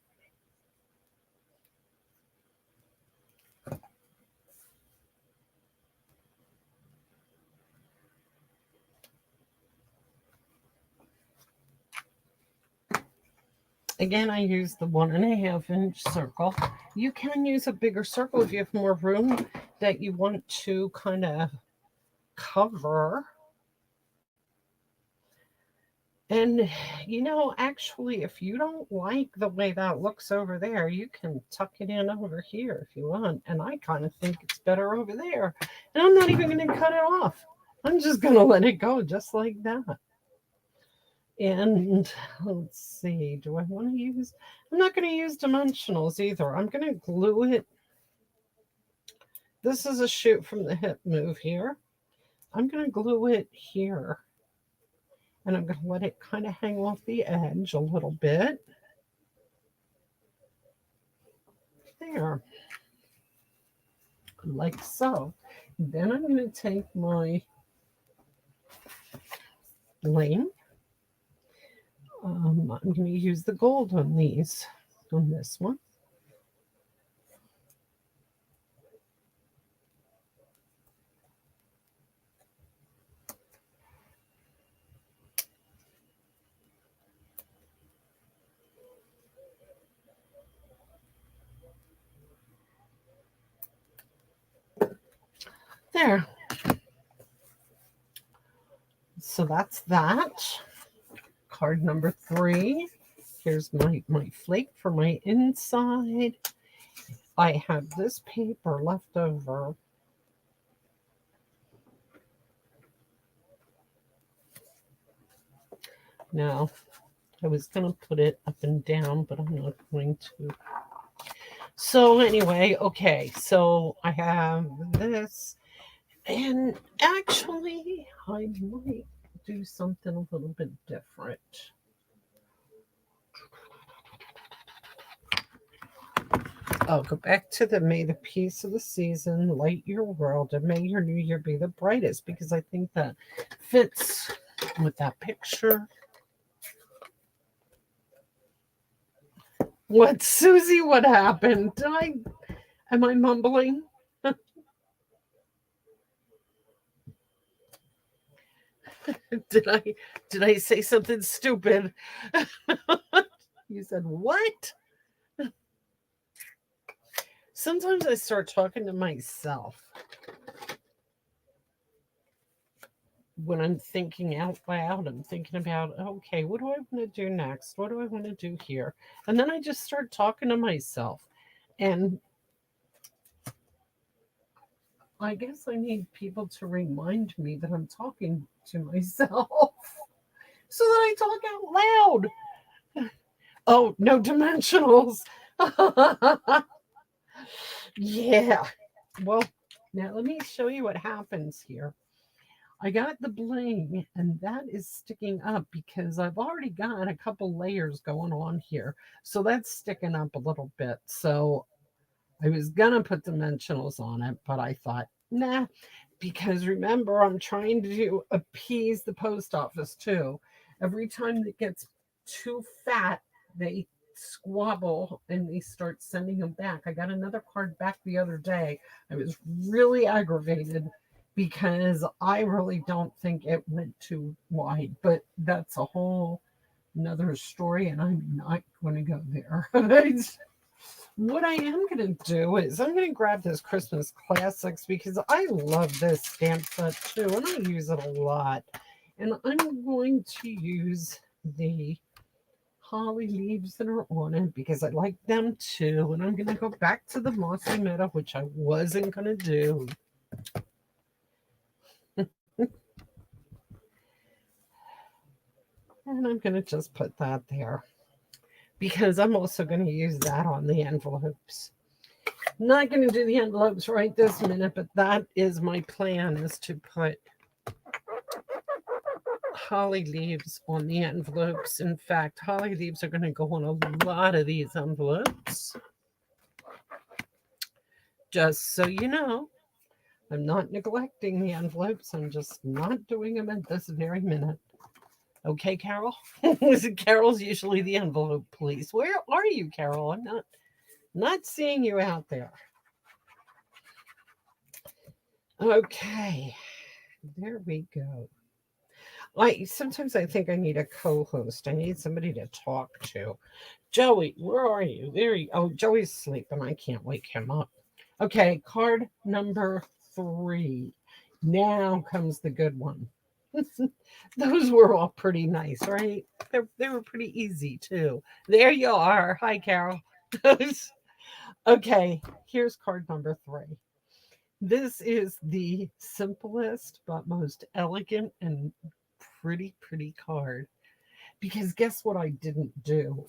Again, I use the 1.5 inch circle. You can use a bigger circle if you have more room that you want to kind of cover. And, actually, if you don't like the way that looks over there, you can tuck it in over here if you want. And I kind of think it's better over there. And I'm not even going to cut it off. I'm just going to let it go just like that. And let's see, do I want to use, I'm not going to use dimensionals either. I'm going to glue it. This is a shoot from the hip move here. I'm going to glue it here. And I'm going to let it kind of hang off the edge a little bit. There. Like so. Then I'm going to take my lane. I'm going to use the gold on these, on this one. There. So that's that. Card number 3. Here's my flake for my inside. I have this paper left over. Now, I was going to put it up and down, but I'm not going to. So anyway, okay, so I have this. And actually, I might do something a little bit different. I'll go back to the "May the peace of the season light your world, and may your new year be the brightest," because I think that fits with that picture. What, Susie? What happened? Am I mumbling? Did I say something stupid? You said what? Sometimes I start talking to myself when I'm thinking out loud. I'm thinking about, okay, what do I want to do next? What do I want to do here? And then I just start talking to myself. And I guess I need people to remind me that I'm talking to myself so that I talk out loud. Oh, no dimensionals. Yeah. Well, now let me show you what happens here. I got the bling and that is sticking up because I've already got a couple layers going on here. So that's sticking up a little bit. So I was going to put dimensionals on it, but I thought, nah, because remember, I'm trying to appease the post office too. Every time it gets too fat, they squabble and they start sending them back. I got another card back the other day. I was really aggravated because I really don't think it went too wide, but that's a whole another story, and I'm not going to go there. What I am going to do is I'm going to grab this Christmas Classics because I love this stamp set too, and I use it a lot. And I'm going to use the holly leaves that are on it because I like them too. And I'm going to go back to the mossy meadow, which I wasn't going to do. And I'm going to just put that there because I'm also going to use that on the envelopes. Not going to do the envelopes right this minute, but that is my plan, is to put holly leaves on the envelopes. In fact, holly leaves are going to go on a lot of these envelopes. Just so you know, I'm not neglecting the envelopes. I'm just not doing them at this very minute. Okay, Carol? Carol's usually the envelope police. Where are you, Carol? I'm not seeing you out there. Okay, there we go. Sometimes I think I need a co-host. I need somebody to talk to. Joey, where are you? Oh, Joey's sleeping. I can't wake him up. Okay, card number 3. Now comes the good one. Those were all pretty nice, right? They were pretty easy too. There you are. Hi, Carol. Okay, here's card number 3. This is the simplest but most elegant and pretty card. Because guess what I didn't do?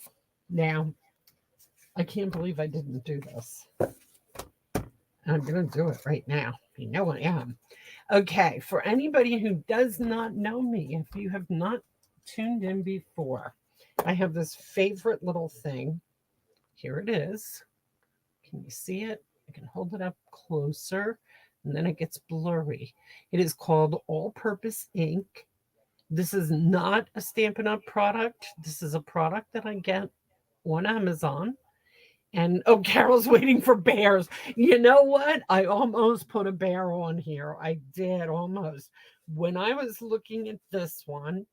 Now, I can't believe I didn't do this. I'm going to do it right now. You know I am. Okay, for anybody who does not know me, if you have not tuned in before, I have this favorite little thing. Here it is. Can you see it? I can hold it up closer and then it gets blurry. It is called All Purpose Ink. This is not a Stampin' Up product. This is a product that I get on Amazon. And oh, Carol's waiting for bears. You know what? I almost put a bear on here. I did almost. When I was looking at this one,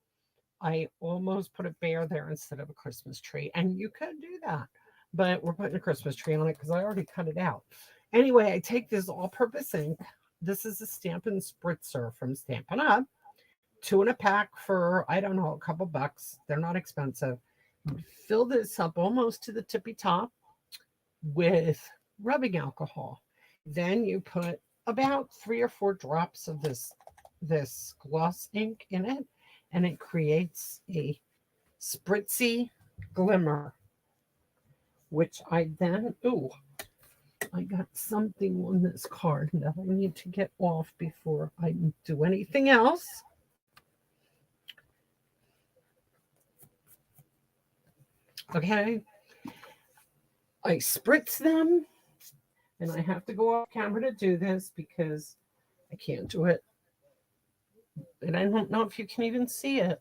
I almost put a bear there instead of a Christmas tree. And you could do that. But we're putting a Christmas tree on it because I already cut it out. Anyway, I take this all-purpose ink. This is a Stampin' Spritzer from Stampin' Up. 2 in a pack for, I don't know, a couple bucks. They're not expensive. Fill this up almost to the tippy top with rubbing alcohol. Then you put about 3 or 4 drops of this gloss ink in it, and it creates a spritzy glimmer, which I then, I got something on this card that I need to get off before I do anything else. Okay. I spritz them, and I have to go off camera to do this because I can't do it. And I don't know if you can even see it,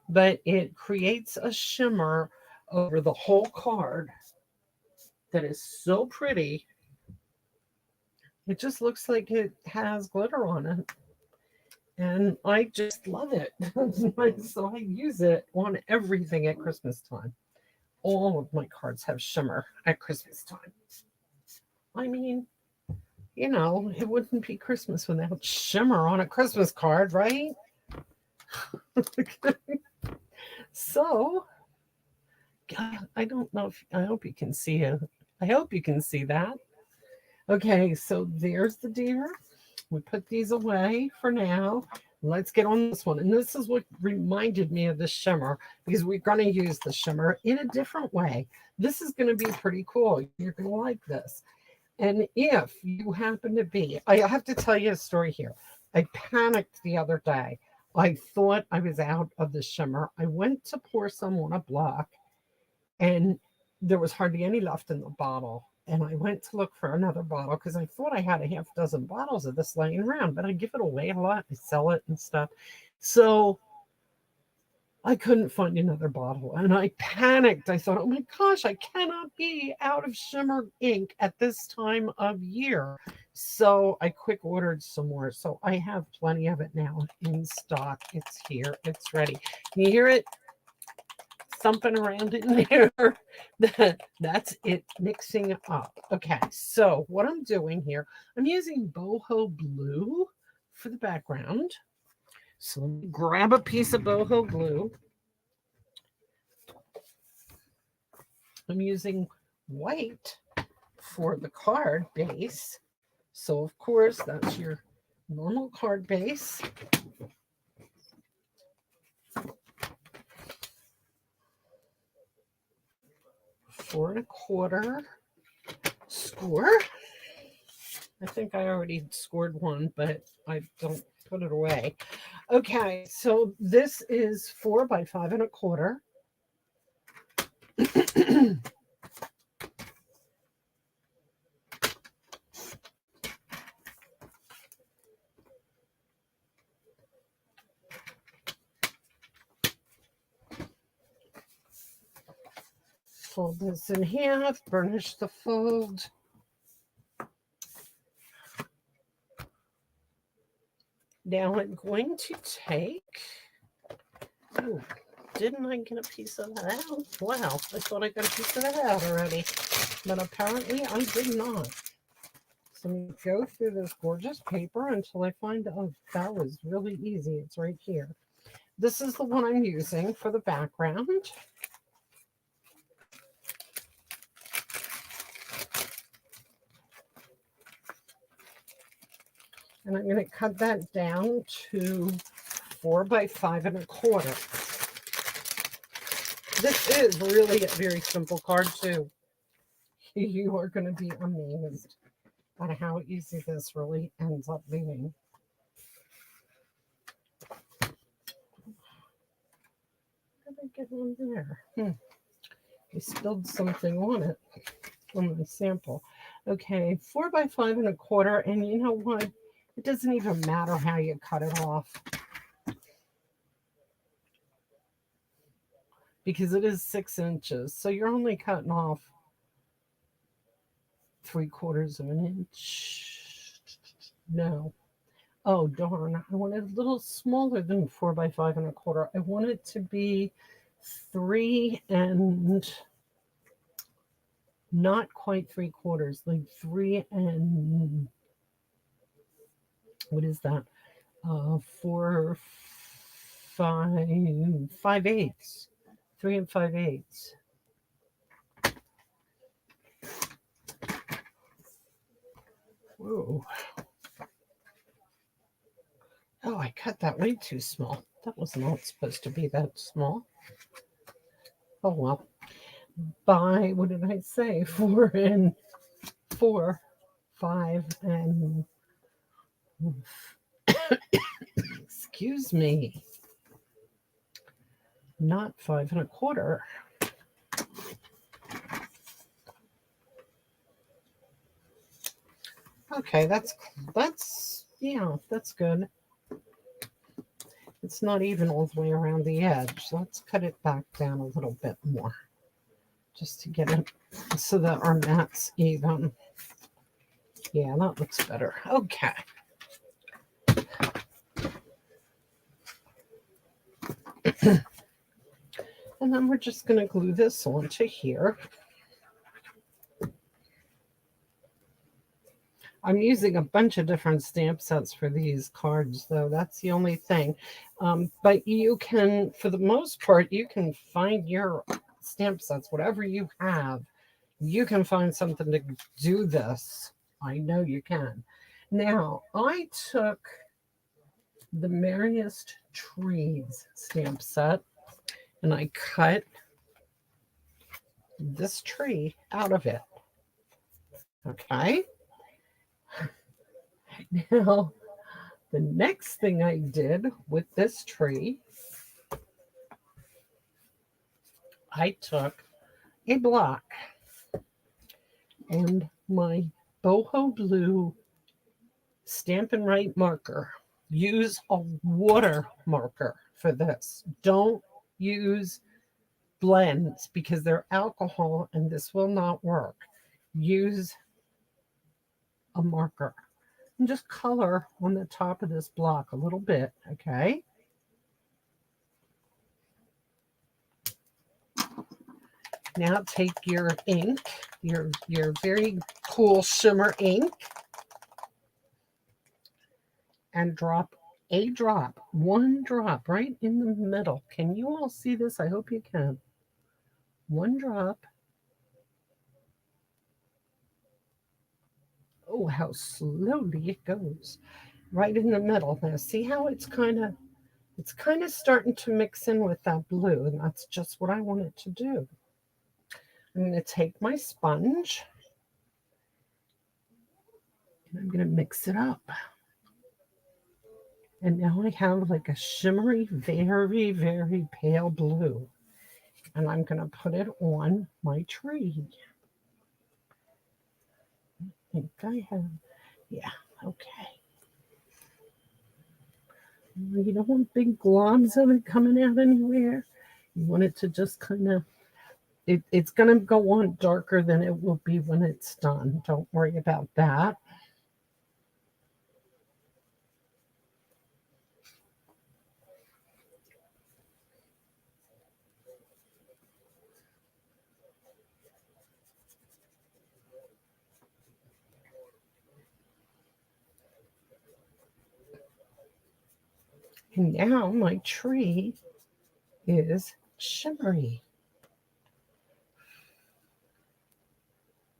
but it creates a shimmer over the whole card that is so pretty. It just looks like it has glitter on it. And I just love it. So I use it on everything at Christmas time. All of my cards have shimmer at Christmas time. I mean, it wouldn't be Christmas without shimmer on a Christmas card, right? So, I don't know if I hope you can see it. I hope you can see that. Okay, so there's the deer. We put these away for now. Let's get on this one. And this is what reminded me of the shimmer because we're going to use the shimmer in a different way. This is going to be pretty cool. You're going to like this. And if you happen to be, I have to tell you a story here. I panicked the other day. I thought I was out of the shimmer. I went to pour some on a block and there was hardly any left in the bottle. And I went to look for another bottle because I thought I had a half dozen bottles of this laying around, but I give it away a lot. I sell it and stuff. So I couldn't find another bottle and I panicked. I thought, oh my gosh, I cannot be out of shimmer ink at this time of year. So I quick ordered some more. So I have plenty of it now in stock. It's here. It's ready. You hear it thumping around in there? That's it mixing up. Okay, so what I'm doing here, I'm using boho blue for the background. So let me grab a piece of boho glue. I'm using white for the card base. So of course that's your normal card base. 4 1/4 score. I think I already scored one, but I don't put it away. Okay, so this is 4 by 5 1/4. Fold this in half, burnish the fold. Now I'm going to take, oh, didn't I get a piece of that out? Wow, I thought I got a piece of that out already, but apparently I did not. So I'm going to go through this gorgeous paper until I find, oh, that was really easy. It's right here. This is the one I'm using for the background. And I'm going to cut that down to 4 by 5 1/4. This is really a very simple card too. You are going to be amazed at how easy this really ends up being. How did I get on there? I spilled something on it, on my sample. Okay, 4 by 5 1/4, and you know what? It doesn't even matter how you cut it off because it is 6 inches. So you're only cutting off 3/4 of an inch. No. Oh, darn. I want it a little smaller than 4 by 5 1/4. I want it to be 3 and not quite 3/4, like 3 and what is that? 4, 5/8. 3 and 5/8. Whoa. Oh, I cut that way too small. That was not supposed to be that small. Oh well. By, what did I say? 4 and 4, 5 and excuse me. Not 5 1/4. Okay, that's yeah, that's good. It's not even all the way around the edge. Let's cut it back down a little bit more just to get it so that our mat's even. Yeah, that looks better. Okay. And then we're just going to glue this onto here. I'm using a bunch of different stamp sets for these cards, though. That's the only thing. But you can, for the most part, you can find your stamp sets, whatever you have. You can find something to do this. I know you can. Now, I took the Merriest Trees stamp set and I cut this tree out of it. Okay. Now, the next thing I did with this tree, I took a block and my boho blue Stampin' Right marker. Use a water marker for this. Don't use blends because they're alcohol and this will not work. Use a marker and just color on the top of this block a little bit, okay? Now take your ink, your very cool shimmer ink, and drop a drop, one drop right in the middle. Can you all see this? I hope you can. One drop. Oh, how slowly it goes. Right in the middle. Now see how it's kind of starting to mix in with that blue, and that's just what I want it to do. I'm going to take my sponge and I'm going to mix it up. And now I have like a shimmery, very, very pale blue. And I'm going to put it on my tree. I think I have, yeah, okay. You don't want big globs of it coming out anywhere. You want it to just kind of, it's going to go on darker than it will be when it's done. Don't worry about that. And now my tree is shimmery.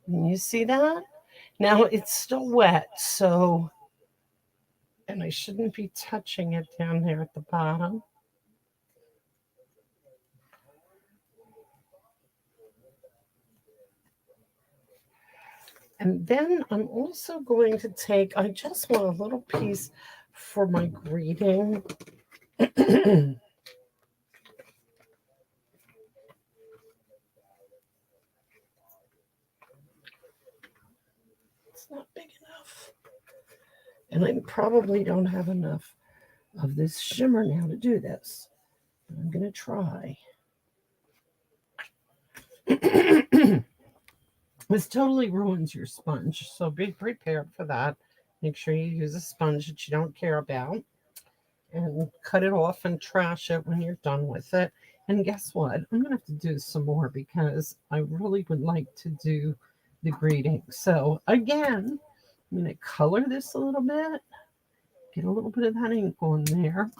And you see that? Now it's still wet, so, and I shouldn't be touching it down there at the bottom. And then I'm also going to take, I just want a little piece for my greeting. It's not big enough. And I probably don't have enough of this shimmer now to do this. I'm going to try. This totally ruins your sponge, so be prepared for that. Make sure you use a sponge that you don't care about and cut it off and trash it when you're done with it. And guess what? I'm going to have to do some more because I really would like to do the greeting. So again, I'm going to color this a little bit, get a little bit of that ink on there,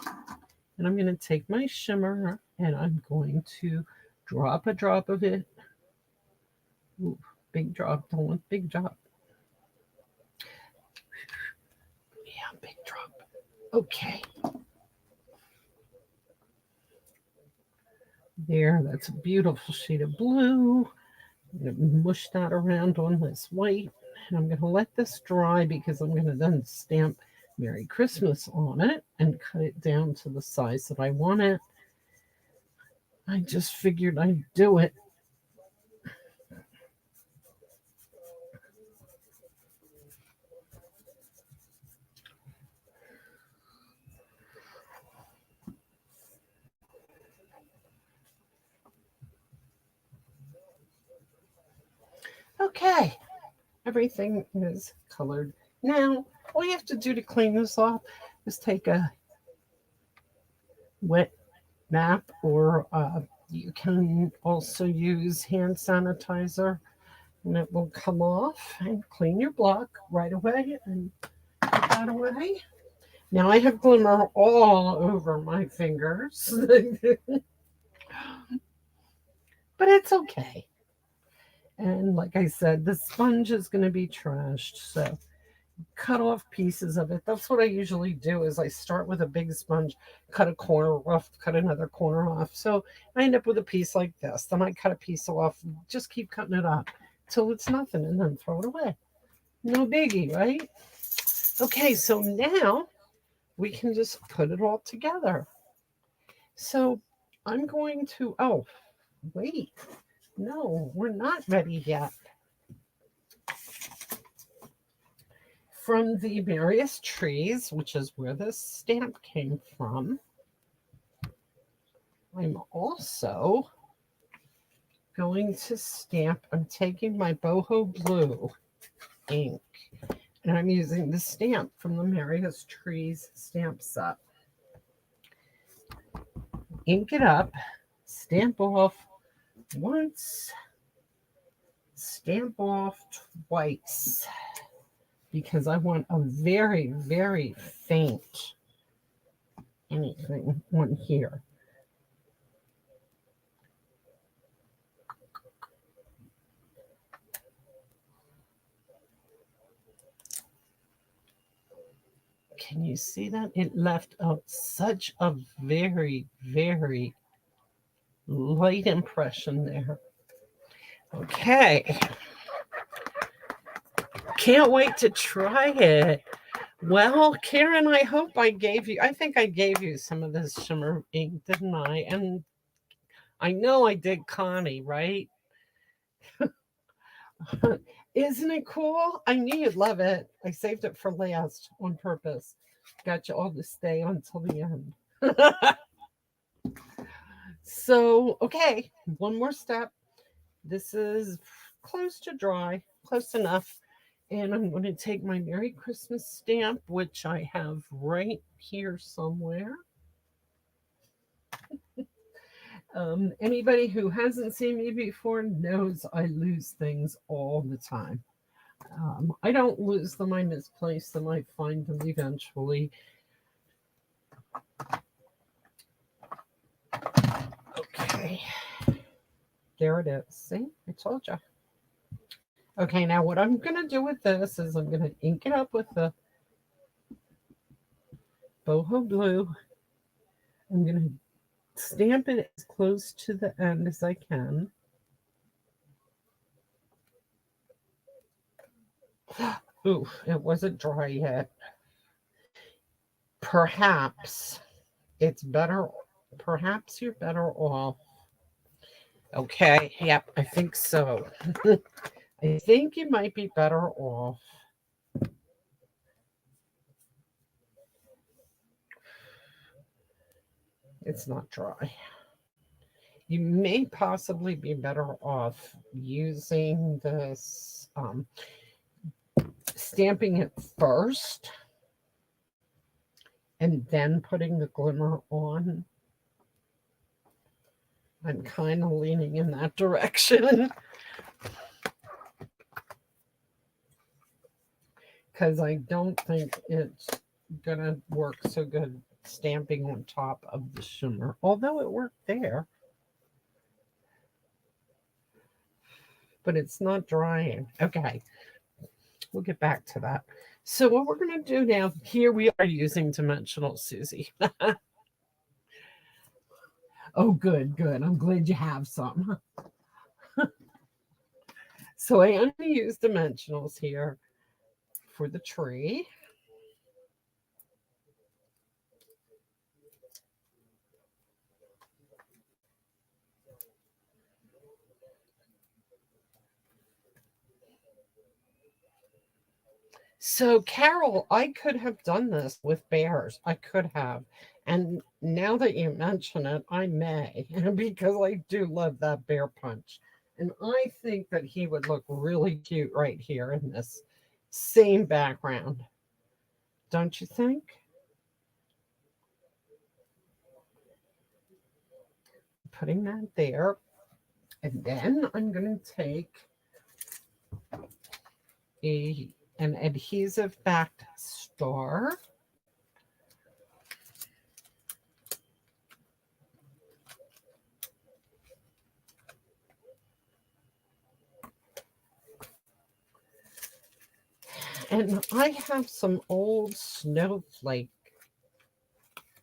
and I'm going to take my shimmer and I'm going to drop a drop of it. Ooh, big drop, don't want big drop. Yeah, big drop. Okay. There, that's a beautiful shade of blue. I'm going to mush that around on this white. And I'm going to let this dry because I'm going to then stamp Merry Christmas on it and cut it down to the size that I want it. I just figured I'd do it. Okay, everything is colored. Now, all you have to do to clean this off is take a wet map, or you can also use hand sanitizer, and it will come off, and clean your block right away and put that away. Now I have glimmer all over my fingers, but it's okay. And like I said, the sponge is going to be trashed, so cut off pieces of it. That's what I usually do is I start with a big sponge, cut a corner off, cut another corner off. So I end up with a piece like this. Then I cut a piece off, just keep cutting it up till it's nothing and then throw it away. No biggie, right? Okay, so now we can just put it all together. So I'm going to, oh, wait, no, we're not ready yet. From the various trees, which is where this stamp came from, I'm also going to stamp. I'm taking my boho blue ink, and I'm using the stamp from the various trees stamp set. Ink it up, stamp off once, stamp off twice, because I want a very, very faint anything on here. Can you see that? It left out such a very, very light impression there. Okay. Can't wait to try it. Well, Karen, I think I gave you some of this shimmer ink, didn't I? And I know I did Connie, right? Isn't it cool? I knew you'd love it. I saved it for last on purpose. Got you all to stay until the end. So, okay, one more step. This is close to dry, close enough. And I'm going to take my Merry Christmas stamp, which I have right here somewhere. Anybody who hasn't seen me before knows I lose things all the time. I don't lose them, I misplace them, I find them eventually. Okay, there it is. See, I told you. Okay, now what I'm going to do with this is I'm going to ink it up with the boho blue. I'm going to stamp it as close to the end as I can. Ooh, it wasn't dry yet. Perhaps it's better, perhaps you're better off. Okay, yep, I think so. I think you might be better off. It's not dry. You may possibly be better off using this, stamping it first and then putting the glimmer on. I'm kind of leaning in that direction because I don't think it's gonna work so good stamping on top of the shimmer, although it worked there. But it's not drying. Okay, we'll get back to that. So what we're going to do now, here we are using dimensional, Susie. Oh, good, good. I'm glad you have some. So I only use dimensionals here for the tree. So, Carol, I could have done this with bears. I could have. And now that you mention it, I may, because I do love that bear punch. And I think that he would look really cute right here in this same background. Don't you think? putting that there. And then I'm going to take an adhesive backed star. And I have some old snowflake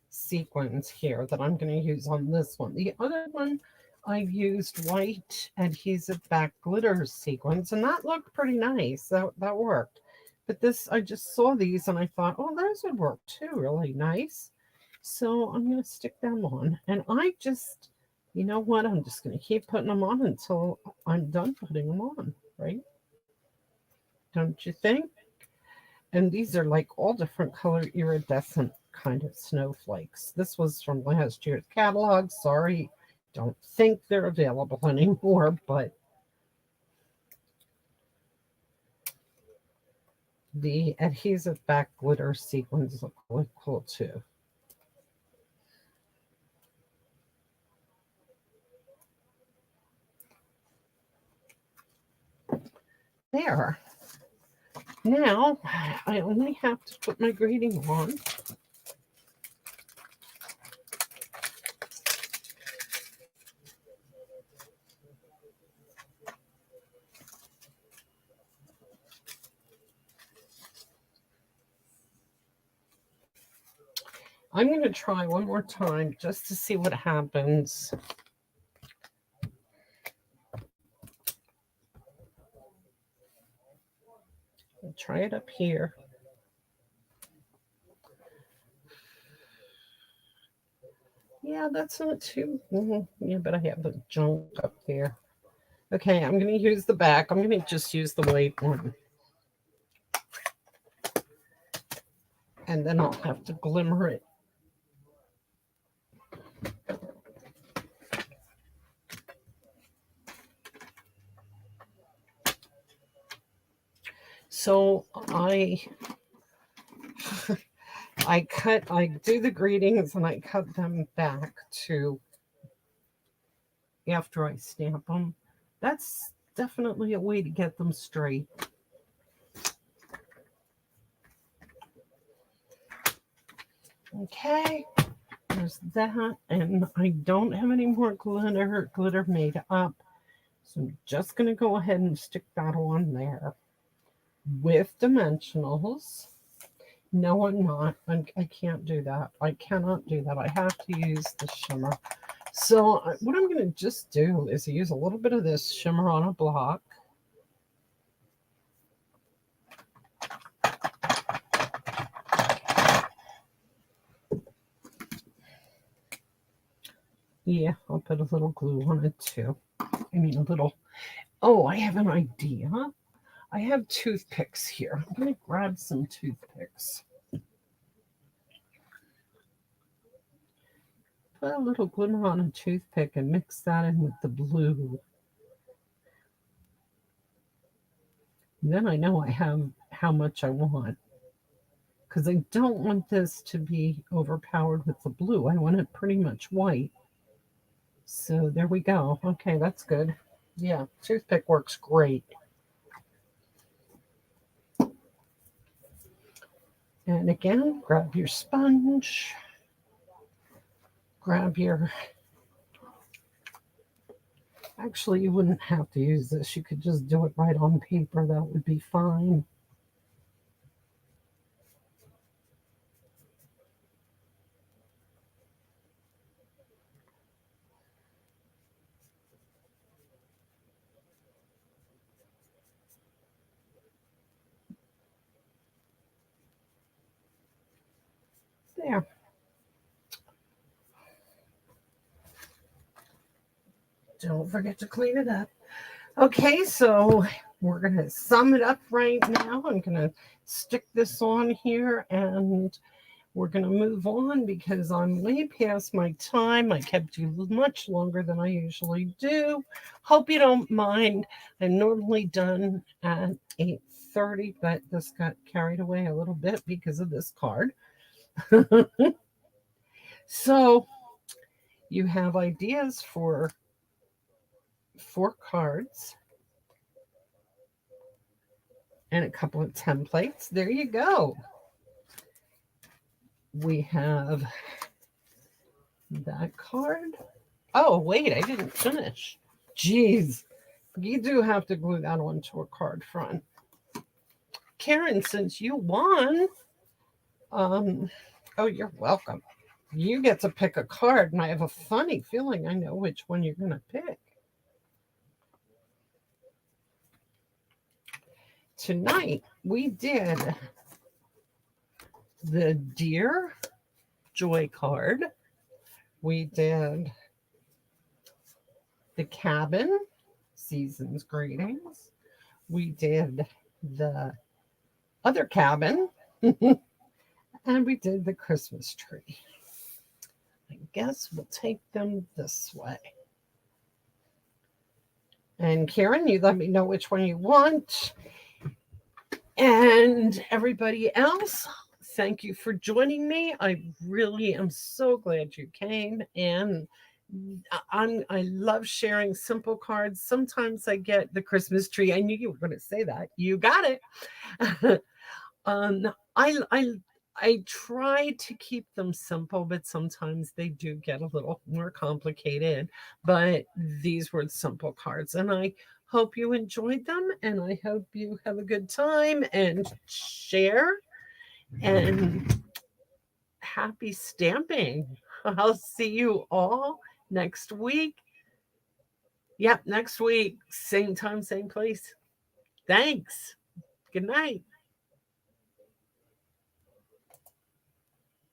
sequins here that I'm going to use on this one. The other one, I've used white adhesive back glitter sequins, and that looked pretty nice. That worked. But this, I just saw these and I thought, oh, those would work too, really nice. So I'm going to stick them on. And I just, you know what? I'm just going to keep putting them on until I'm done putting them on, right? Don't you think? And these are like all different color iridescent kind of snowflakes. This was from last year's catalog. Sorry, don't think they're available anymore, but the adhesive back glitter sequins look really cool too. There. Now, I only have to put my greeting on. I'm going to try one more time just to see what happens. I'll try it up here. Yeah, that's not too, yeah, but I have the junk up there. Okay, I'm going to use the back. I'm going to just use the white one. And then I'll have to glimmer it. So I do the greetings and I cut them back to after I stamp them. That's definitely a way to get them straight. Okay, there's that, and I don't have any more glitter made up, so I'm just going to go ahead and stick that on there with dimensionals. No, I'm not. I can't do that. I cannot do that. I have to use the shimmer. So what I'm going to just do is use a little bit of this shimmer on a block. Yeah, I'll put a little glue on it too. I mean, a little. Oh, I have an idea. I have toothpicks here. I'm going to grab some toothpicks. Put a little glimmer on a toothpick and mix that in with the blue. Then I know I have how much I want. Because I don't want this to be overpowered with the blue. I want it pretty much white. So there we go. Okay, that's good. Yeah, toothpick works great. And again, grab your sponge. Grab your... Actually, you wouldn't have to use this. You could just do it right on paper. That would be fine. There. Don't forget to clean it up. Okay, so we're going to sum it up right now. I'm going to stick this on here and we're going to move on because I'm way past my time. I kept you much longer than I usually do. Hope you don't mind. I'm normally done at 8:30, but this got carried away a little bit because of this card. So you have ideas for 4 cards and a couple of templates, there you go. We have that card. Oh, wait, I didn't finish. Jeez, you do have to glue that onto a card front. Karen, since you won, oh, you're welcome. You get to pick a card, and I have a funny feeling I know which one you're going to pick. Tonight, we did the Dear Joy card. We did the Cabin, Season's Greetings. We did the other cabin, and we did the Christmas tree. I guess we'll take them this way. And Karen, you let me know which one you want. And everybody else, thank you for joining me. I really am so glad you came. And I love sharing simple cards. Sometimes I get the Christmas tree. I knew you were going to say that. You got it. I try to keep them simple, but sometimes they do get a little more complicated. But these were simple cards, and I hope you enjoyed them, and I hope you have a good time and share. And happy stamping. I'll see you all next week. Yep, next week, same time, same place. Thanks. Good night.